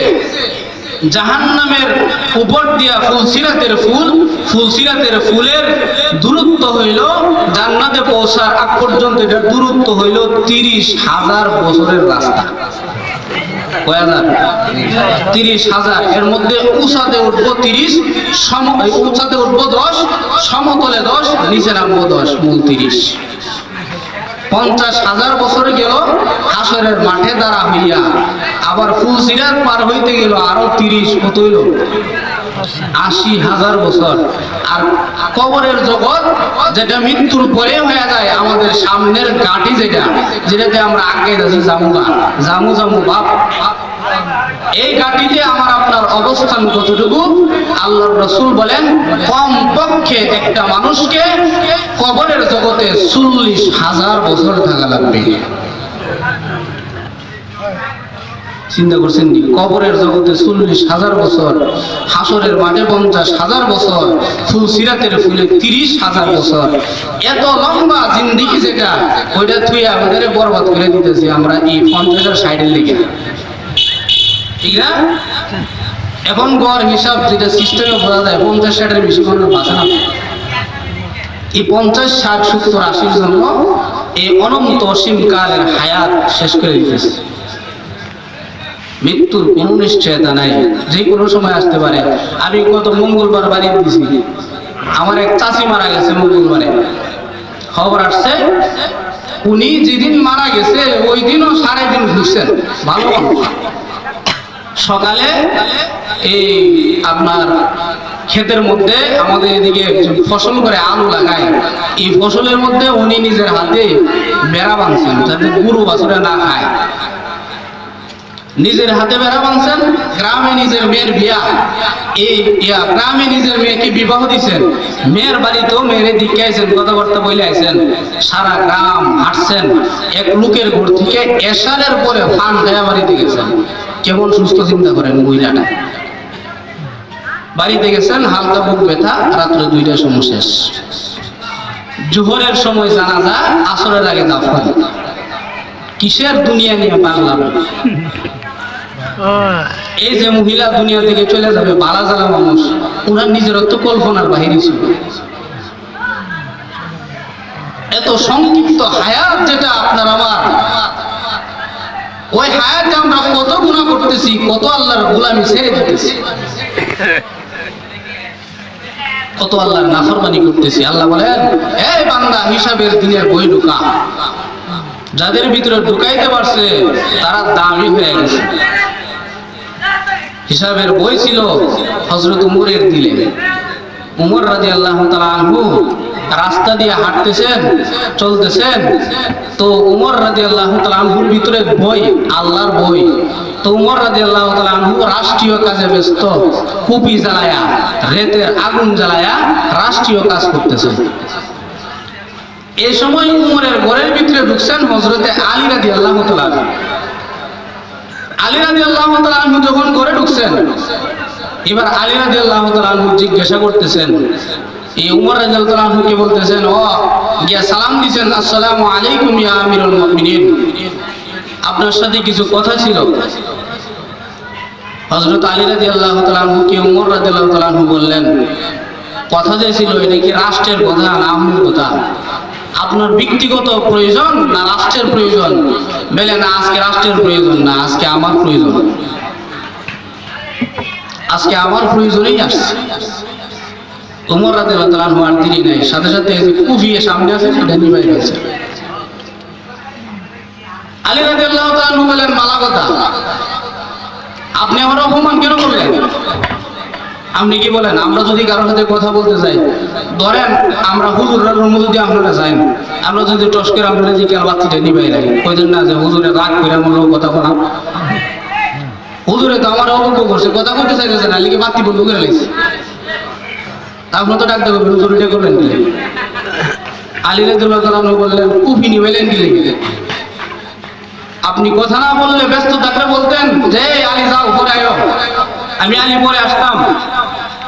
জাহান্নামের উপর দিয়া ফুলসিরাতের ফুল, ফুলসিরাতের ফুলের দূরত্ব হইল জান্নাতে পৌঁছার আগ পর্যন্ত, এটা দূরত্ব হইল 30,000 বছরের রাস্তা। 30,000। এর মধ্যে উঁচাতে উঠবো 30, উঁচাতে উঠবো 10, সমতলে 10, নিচে নামবো 10, মূল 30। 50,000 বছর গেল হাসরের মাঠে দাঁড়া হইয়া, আবার ফুলসিরাত পার হইতে গেল আরো 30, কত হইল? 80,000 বছর। আর কবরের জগৎ যেটা মৃত্যুর পরে হয়ে যায়, আমাদের সামনের গাটি যেটাতে আমরা আগে যাচ্ছি জামু বাপ, এই গাটিতে আমার আপনার অবস্থান কতটুকু? আল্লাহর রাসূল বলেন কম পক্ষে একটা মানুষকে কবরের জগতে 40,000 বছর থাকা লাগবে। চিন্তা করছেন নি? কবরের জগতে 40,000 বছর, হাসরের মাঠে 50,000 বছর, ফুল সিরাতের ফুলে 30,000 বছর, এত লম্বা জিন্দিগি যেটা, ওইটা তুই আমাদের বরবাদ করে দিতেছি আমরা এই 50 আর 60-এর লেগে, ঠিক না? এখন গড় হিসাব যেটা সিস্টেমে বোঝা যায় 50-60-এর বেশি কোনো বাঁচে না। এই 50, 60, 70, 80-র জন্য এই অনন্ত অসীম কালের হায়াত শেষ করে দিতেছে। মৃত্যুর কোনো নিশ্চয়তা নাই, যে কোনো সময় আসতে পারে। আমি গত মঙ্গলবার বাড়ি দিয়েছি, আমার এক চাচি মারা গেছে মঙ্গলবারে, খবর আসছে উনি যেদিন মারা গেছে ওই দিনও 3.5 দিন ঘুরছেন, ভালো মানুষ। সকালে এই আপনার ক্ষেতের মধ্যে আমাদের এদিকে ফসল করে আলু লাগায়, এই ফসলের মধ্যে উনি নিজের হাতে বেড়া বাঁধছেন যাতে গরু বাছুরে না খায়। নিজের হাতে বেড়া বাঁধছেন। গ্রামে নিজের মেয়ের বিয়া, এই গ্রামে নিজের মেয়েকে বিবাহ দিচ্ছেন, মেয়ের বাড়িতেও মেয়ের দিকে আইছেন, কথাবার্তা বলে আইছেন, সারা গ্রাম হাঁটছেন। এক লোকের ঘর থেকে এশারের পরে ফান খায়া বাড়িতে গেছেন। কেমন সুস্থ চিন্তা করেন মহিলাটা। বাড়িতে গেছেন, হালকা বুক ব্যথা, রাত্রে 2টার সময় শেষ। জোহরের সময় জানাজা, আসরের আগে দাফন। কিসের দুনিয়া নিয়ে পারলাম? এই যে মহিলা দুনিয়া থেকে চলে যাবে, বালা জালা মানুষ, ওনার নিজের তো কল্পনার বাহিরে ছিল। এত সংক্ষিপ্ত হায়াত যেটা আপনার আমার, ওই হায়াতে আমরা কত গুনাহ করতেছি, কত আল্লাহর গোলামি ছেড়ে দিতেছি, কত আল্লাহর নাফরমানি করতেছি। আল্লাহ বলেন, এই বান্দা, হিসাবের দিনের বই ঢুকা। যাদের ভিতরে ঢুকাইতে পারছে তারা দামি হয়ে গেছে। হিসাবের বই ছিল হযরত উমরের দিলে। উমর রাদিয়াল্লাহু তাআলা আনহু রাস্তা দিয়ে হাঁটতেছেন, চলতেছেন, তো উমর রাদিয়াল্লাহু তাআলা আনহুর ভিতরে বই, আল্লাহর বই। তো উমর রাদিয়াল্লাহু তাআলা আনহু রাষ্ট্রীয় কাজে ব্যস্ত, কুপি জ্বালায়া, রেতের আগুন জ্বালায়া রাষ্ট্রীয় কাজ করতেছেন। এই সময় উমরের ঘরের ভিতরে ঢুকছেন হযরতে আলী রাদিয়াল্লাহু তাআলা। আলী রাদিয়াল্লাহু তাআলা আনহু যখন ঘরে ঢুকছেন, এবার আলী রাদিয়াল্লাহু তাআলা আনহু জিজ্ঞাসা করতেছেন, এই উমর রাদিয়াল্লাহু তাআলা আনহুকে বলতেছেন, ও গিয়া সালাম দিছেন, আসসালামু আলাইকুম ইয়া আমিরুল মুমিনিন, আপনার সাথে কিছু কথা ছিল। হযরত আলী রাদিয়াল্লাহু তাআলা আনহুকে উমর রাদিয়াল্লাহু তাআলা আনহু বললেন, কথা যে ছিল এটা কি রাষ্ট্রের কথা না আপনার কথা? আপনার ব্যক্তিগত প্রয়োজন না রাষ্ট্রের প্রয়োজন? বলে না, আজকে রাষ্ট্রের প্রয়োজন না, আজকে আমার প্রয়োজন, আজকে আমার প্রয়োজনেই আসছে। উমর রাদিয়াল্লাহু তাআলা আনহু আর দেরি নাই, সাথে সাথে কুফিয়ে সামনে আছে, সেটা নিভাই গেছে। আলী রাদিয়াল্লাহু তাআলা আনহু বলেন, মালা কথা, আপনি আমার অপমান কেন করলেন? আপনি কি বলেন, আমরা যদি কারোর সাথে কথা বলতে চাই, ধরেন আমরা হুজুরের রুমে যদি আপনারা যাই, আমরা যদি টস্কের আপনারা যে কেন বাচ্চাটা নিবাই লাগে, কইতেন না যে হুজুরে রাগ করে আমার কথা বলা, হুজুরে তো আমার অবজ্ঞ করছে, কথা বলতে চাইতেছে না, লিখে বাতি বন্ধ করে লেগেছে, আপনার তো ডাকতে হবে, হুজুর এটা করলেন দিলে। আলী রাদিয়াল্লাহু তাআলা আনহু বললেন, কুফি নিবেলেন দিলে, আপনি কথা না বললে ব্যস্ত থাকলে বলতেন যে আলী যাও পরে আয়ো, আমি আলী পরে আসতাম,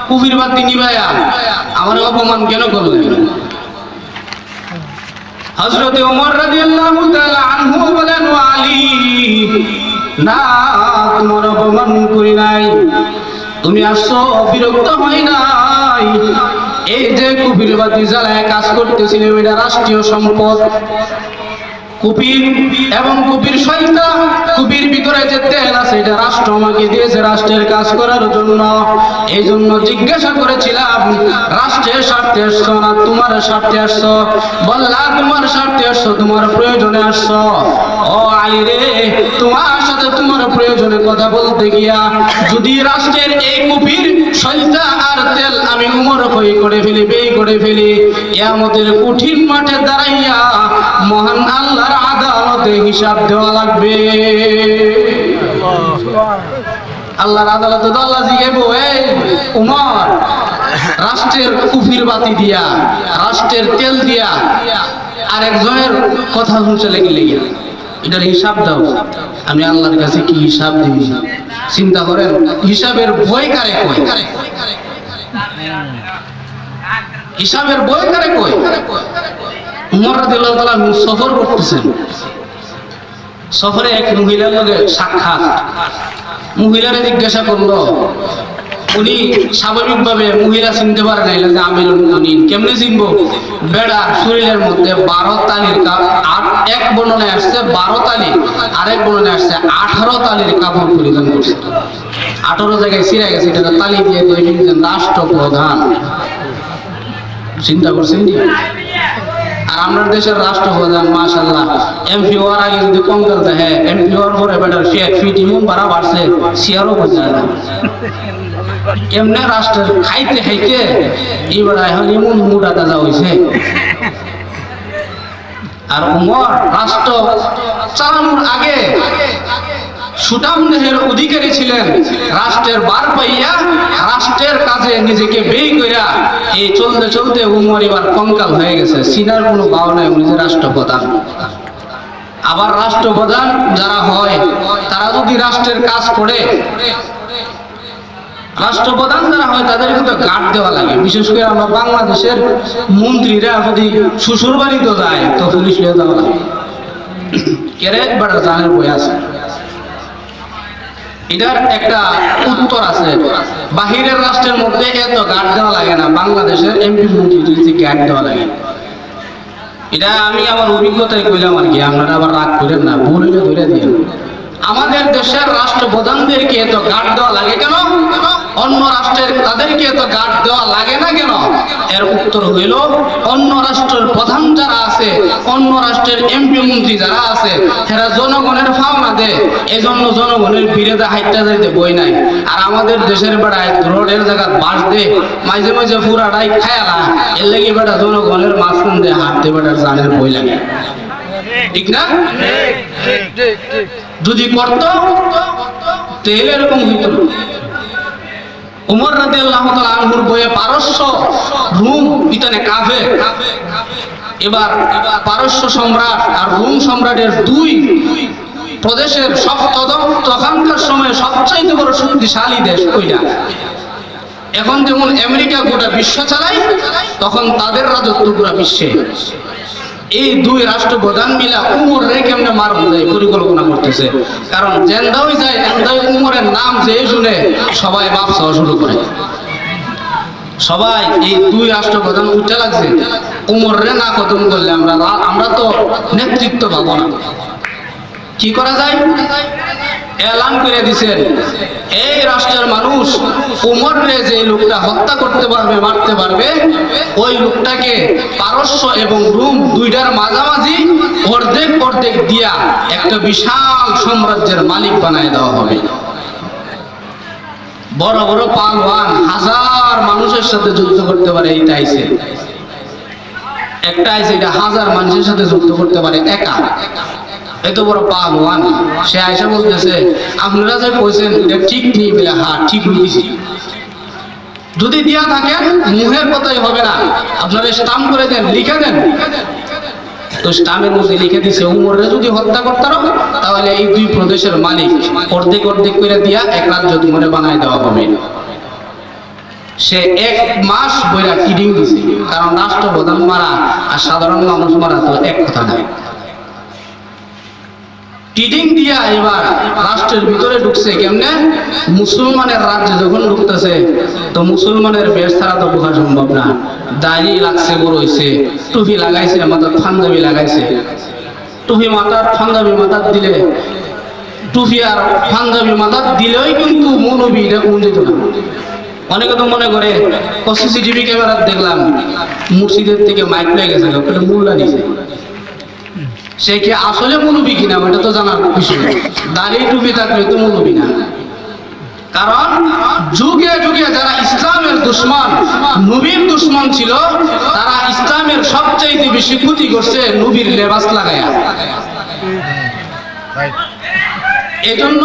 কুফির বাতি নিবাইয়া আমার অপমান কেন করলেন? হযরত ওমর রাদিয়াল্লাহু তাআলা আনহু বলেন, ও আলী, না, তোমার অপমান করি নাই, তুমি আসছো বিরক্ত হই নাই। এই যে কুফির বাতি জ্বালায় কাজ করতেছিলে, ওইটা রাষ্ট্রীয় সম্পদ। কুপির এবং কুপির সৈন্যা, কুপির ভিতরে যে তেল আছে এটা রাষ্ট্র আমাকে দিয়েছে রাষ্ট্রের কাজ করার জন্য। এই জন্য জিজ্ঞাসা করেছিলাম, রাষ্ট্রের স্বার্থে আসছো না তোমার স্বার্থে আসছো? বললা তোমার স্বার্থে আসছো, তোমার প্রয়োজনে আসছো। ও আলী রে, তোমার সাথে তোমার প্রয়োজনে কথা বলতে গিয়া যদি রাষ্ট্রের এই কুপির সৈন্যা আর তেল আমি উমর হয়ে করে ফেলি, বেই করে ফেলি, কিয়ামতের কঠিন মাঠে দাঁড়াইয়া মহান আল্লাহর আদালতে হিসাব দেওয়া লাগবে। আল্লাহর আদালতে তো আল্লাহ জিজ্ঞাসা, এই উমর, রাষ্ট্রের কুফির বাতি দিয়া, রাষ্ট্রের তেল দিয়া আরেকজনের কথা শুনছে লেগে লেগে, এটার হিসাব দাও। আমি আল্লাহর কাছে কি হিসাব দিব? চিন্তা করেন, হিসাবের ভয় কারে কয়? হিসাবের ভয় কারে কয়? উমর রাদিয়াল্লাহু তাআলা সফর করতেছেন, সফরে এক মহিলার লগে সাক্ষাৎ। মহিলারে জিজ্ঞাসা করলো, উনি স্বাভাবিকভাবে মহিলা চিনতে পারে না, যে আমিরুল মুমিনিন। কেমনে চিনবো? বেড়া শরীরের মধ্যে 12 তালির এক বর্ণনায় আসছে 12 তালি, আরেক বর্ণনায় আসছে 18 তালির কাপড় পরিধান করছে। 18 জায়গায় ছিঁড়ে গেছে, এটা তালি দিয়ে দিয়ে লিখছেন রাষ্ট্রপ্রধান। চিন্তা করছেন? আর আমাদের দেশের রাষ্ট্রপ্রধান মাশাআল্লাহ এমপি হওয়ার আগে যদি কঙ্কাল দেখে, এমপি হওয়ার পরে বেটার ফিট ইমন বাড়া বাড়ছে, চেয়ারও করছে না। এমনি রাষ্ট্রের খাইতে খাইতে এবার এখন ইমন মুডা তাজা হয়েছে। আর উমর রাষ্ট্র চালানোর আগে সুঠাম দেহের অধিকারী ছিলেন। রাষ্ট্রের বার পাইয়া রাষ্ট্রের কাজে নিজেকে ব্যয় কইরা এই চলতে চলতে উমর এবার কঙ্কাল হয়ে গেছে, সিনার কোনো ভাও নাই, উনি যে রাষ্ট্রপ্রধান। আবার রাষ্ট্রপ্রধান যারা হয় তারা যদি রাষ্ট্রের কাজ করে, রাষ্ট্রপ্রধান যারা হয় তাদের কিন্তু গার্ড দেওয়া লাগে। বিশেষ করে আমরা বাংলাদেশের মন্ত্রীরা যদি শ্বশুর বাড়িতে যায় তো পুলিশ নিয়ে যাওয়া লাগে। কেরে বেটা জানের বই আছে, এটার একটা উত্তর আছে। বাহিরের রাষ্ট্রের মধ্যে এত গার্ড দেওয়া লাগে না, বাংলাদেশের এমপি মন্ত্রী গার্ড দেওয়া লাগে। এটা আমি আমার অভিজ্ঞতায় কইলাম আর কি, আপনারা আবার রাগ করেন না, ভুল হইলে ধরে দিয়ে। আমাদের দেশের রাষ্ট্রপ্রধানদেরকে এত গার্ড দেওয়া লাগে কেন? অন্য রাষ্ট্রের তাদেরকে এত গার্ড দেওয়া লাগে না কেন? এর উত্তর হইল, অন্য রাষ্ট্রের প্রধান যারা আছে, অন্য রাষ্ট্রের এমপি মন্ত্রী যারা আছে, এরা জনগণের ফাওনা দেয়, এজন্য জনগণের বিরোধে হাইটটা যাইতে বই নাই। আর আমাদের দেশের বেড়ায় রোডের জায়গায় বাস দে, মাঝে মাঝে পুরাটাই খায়ালা, এর লেগে বেটা জনগণের মাঝখান দিয়ে হাঁটতে বেটার জানের বই লাগে, ঠিক না? যদি করতো তাহলে এরকম হইত। উমর রাদিয়াল্লাহু তাআলা আনহুর বইয়ে পারস্য রোম ইতানে কাফে, এবার পারস্য সম্রাট আর রোম সম্রাটের দুই প্রদেশের তখনকার সময় সবচাইতে বড় শক্তিশালী দেশ ওইটা। এখন যেমন আমেরিকা গোটা বিশ্ব চালায়, তখন তাদের রাজত্ব পুরা বিশ্বে। এই দুই রাষ্ট্রপ্রধান মিলা উমর রে কেমনে মারুন যায় পরিকল্পনা করতেছে। কারণ জেন্দাই যায় এন্দাই উমরের নাম যে শুনে সবাই বাপ চাওয়া শুরু করে। সবাই এই দুই রাষ্ট্রপ্রধান উঠে লাগছে, উমর রে না খতম করলে আমরা তো নেতৃত্ব পাবো না। কি করা যায়? এলান করে দিছেন, এই রাষ্ট্রের মানুষ উমর রে যে লোকটা হত্যা করতে পারবে, মারতে পারবে, ওই লোকটাকে পারস্য এবং রোম দুইটার মাঝামাঝি অর্ধেক অর্ধেক দিয়া একটা বিশাল সাম্রাজ্যের মালিক বানায় দেওয়া হবে। বড় বড় পালওয়ান হাজার মানুষের সাথে যুদ্ধ করতে পারে, এইটা আইছে একটা আইছে, এটা হাজার মানুষের সাথে যুদ্ধ করতে পারে একা। এত বড় পালওয়ান সে আয়সা বলতেছে, আপনারা যে কইছেন এটা ঠিক নেই বলে, হ্যাঁ ঠিক হয়েছি। যদি দিয়া থাকেন মুহের কথাই হবে না, আপনারা স্টাম্প করে দেন, লিখে দেন। তো স্টাম্পের মধ্যে লিখে দিছে, উমরে যদি হত্যা করতে পারো তাহলে এই দুই প্রদেশের মালিক অর্ধেক অর্ধেক করে দিয়া এক রাজ্য তোমারে বানায় দেওয়া হবে। সে 1 মাস বইরা কিডিং দিছে, কারণ রাষ্ট্রপ্রধান মারা আর সাধারণ মানুষ মারা তো এক কথা নাই। টিডিং দিয়া এবার রাষ্ট্রের ভিতরে ঢুকছে কেমনে? মুসলমানের রাজ্যে যখন ঢুকতেছে তো মুসলমানের বেশ ছাড়া তো বোঝা সম্ভব না। দাড়ি লাগছে, বড় হয়েছে, টুপি লাগাইছে, মাথার পাঞ্জাবি লাগাইছে। টুপি মাথার পাঞ্জাবি মাথার দিলে, টুপি আর পাঞ্জাবি মাথার দিলেই কিন্তু মৌলবী এটা কোন যেত না। অনেকে তো মনে করে সিসিটিভি ক্যামেরা দেখলাম মসজিদের থেকে মাইক পেয়ে গেছে, ওটা মোল্লা নিছে। সে কি আসলে মৌলবী কিনা এটা তো জানার বিষয়। দাঁড়িয়ে টুপি থাকলে তো মৌলবী না। কারণ যুগে যুগে যারা ইসলামের দুশ্মন, নবীর দুশ্মন ছিল, তারা ইসলামের সবচাইতে বেশি ক্ষতি করছে নবীর লেবাস লাগায়া। এজন্য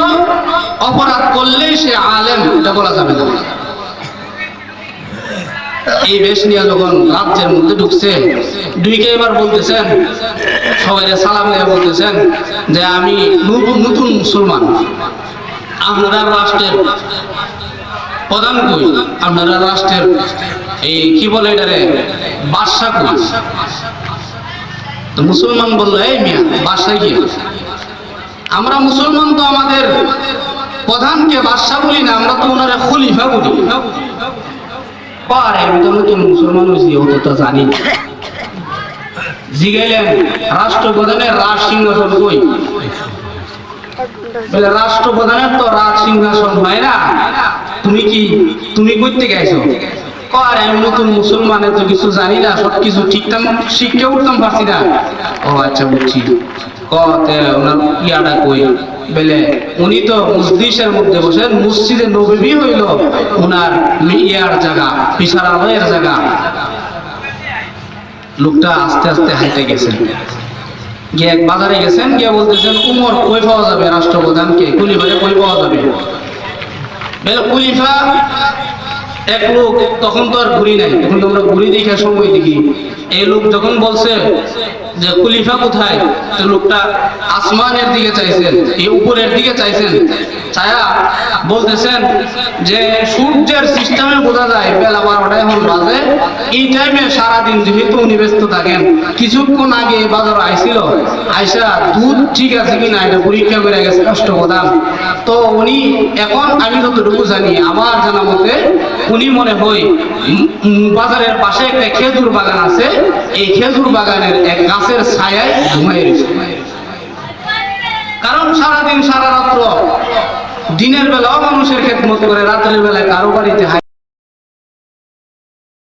অপরাধ করলেই সে আলেম এটা বলা যাবে না। এই বেশ নিয়ে যখন রাজ্যের মধ্যে ঢুকছে, দুইকে এবার বলতেছেন, সবাই সালাম দিয়ে বলতেছেন যে আমি নতুন মুসলমান, আপনারা রাষ্ট্রের প্রধান কই, আপনারা রাষ্ট্রের এই কি বলে এটারে বাদশা কই। তো মুসলমান বললো, এই মিয়া বাদশা কি? আমরা মুসলমান তো আমাদের প্রধানকে বাদশা বলি না, আমরা তো ওনারা খলিফা বলি। পারে আমি তো নতুন মুসলমান হয়েছি, অতটা জানি না। জিগাইলেন রাষ্ট্রপ্রধানের রাজ সিংহাসন কই? বলে রাষ্ট্রপ্রধানের তো রাজ সিংহাসন হয় না, তুমি করতে গেছো? আর আমি নতুন মুসলমানের তো কিছু জানি না, সব কিছু ঠিকঠাক শিখে উঠতাম পারছি না। ও আচ্ছা বুঝছি, কতে ওনার ইয়াটা কই? বলে উনি তো মসজিদের মধ্যে বসেন, মসজিদে নববী হইল ওনার ইয়ার জায়গা, বিচারালয়ের জায়গা। লোকটা আস্তে আস্তে হাইটে গেছেন, গিয়ে এক বাজারে গেছেন, গিয়ে বলতেছেন উমর কই পাওয়া যাবে রাষ্ট্রপ্রধানকে, খলিফারে কই পাওয়া যাবে? বলে খলিফা এক লোক, তখন তো আর ঘুরি নাই, তখন তো আমরা ঘুরি দেখে সময় দেখি। এই লোক যখন বলছে যে খলিফা কোথায়, তো লোকটা আসমানের দিকে চাইছেন, এই উপরের দিকে চাইছেন, ছায়া বলতেছেন যে সূর্যের সিস্টেমে বোঝা যায় বেলা 12টা এখন বাজে, এই টাইমে সারাদিন যেহেতু উনি ব্যস্ত থাকেন, কিছুক্ষণ আগে বাজার আইছিল, আইসা দুধ ঠিক আছে কিনা এটা পরীক্ষা করে গেছে রাষ্ট্রপ্রধান। তো উনি এখন, আমি যতটুকু জানি, আমার জানা মতে উনি মনে হয় বাজারের পাশে একটা খেজুর বাগান আছে, এই খেজুর বাগানের এক গাছের ছায়ায় ঘুমাই রয়েছে। কারণ সারাদিন সারা রাত্র দিনের বেলাও মানুষের খেদমত করে, রাতের বেলায় কারো বাড়িতে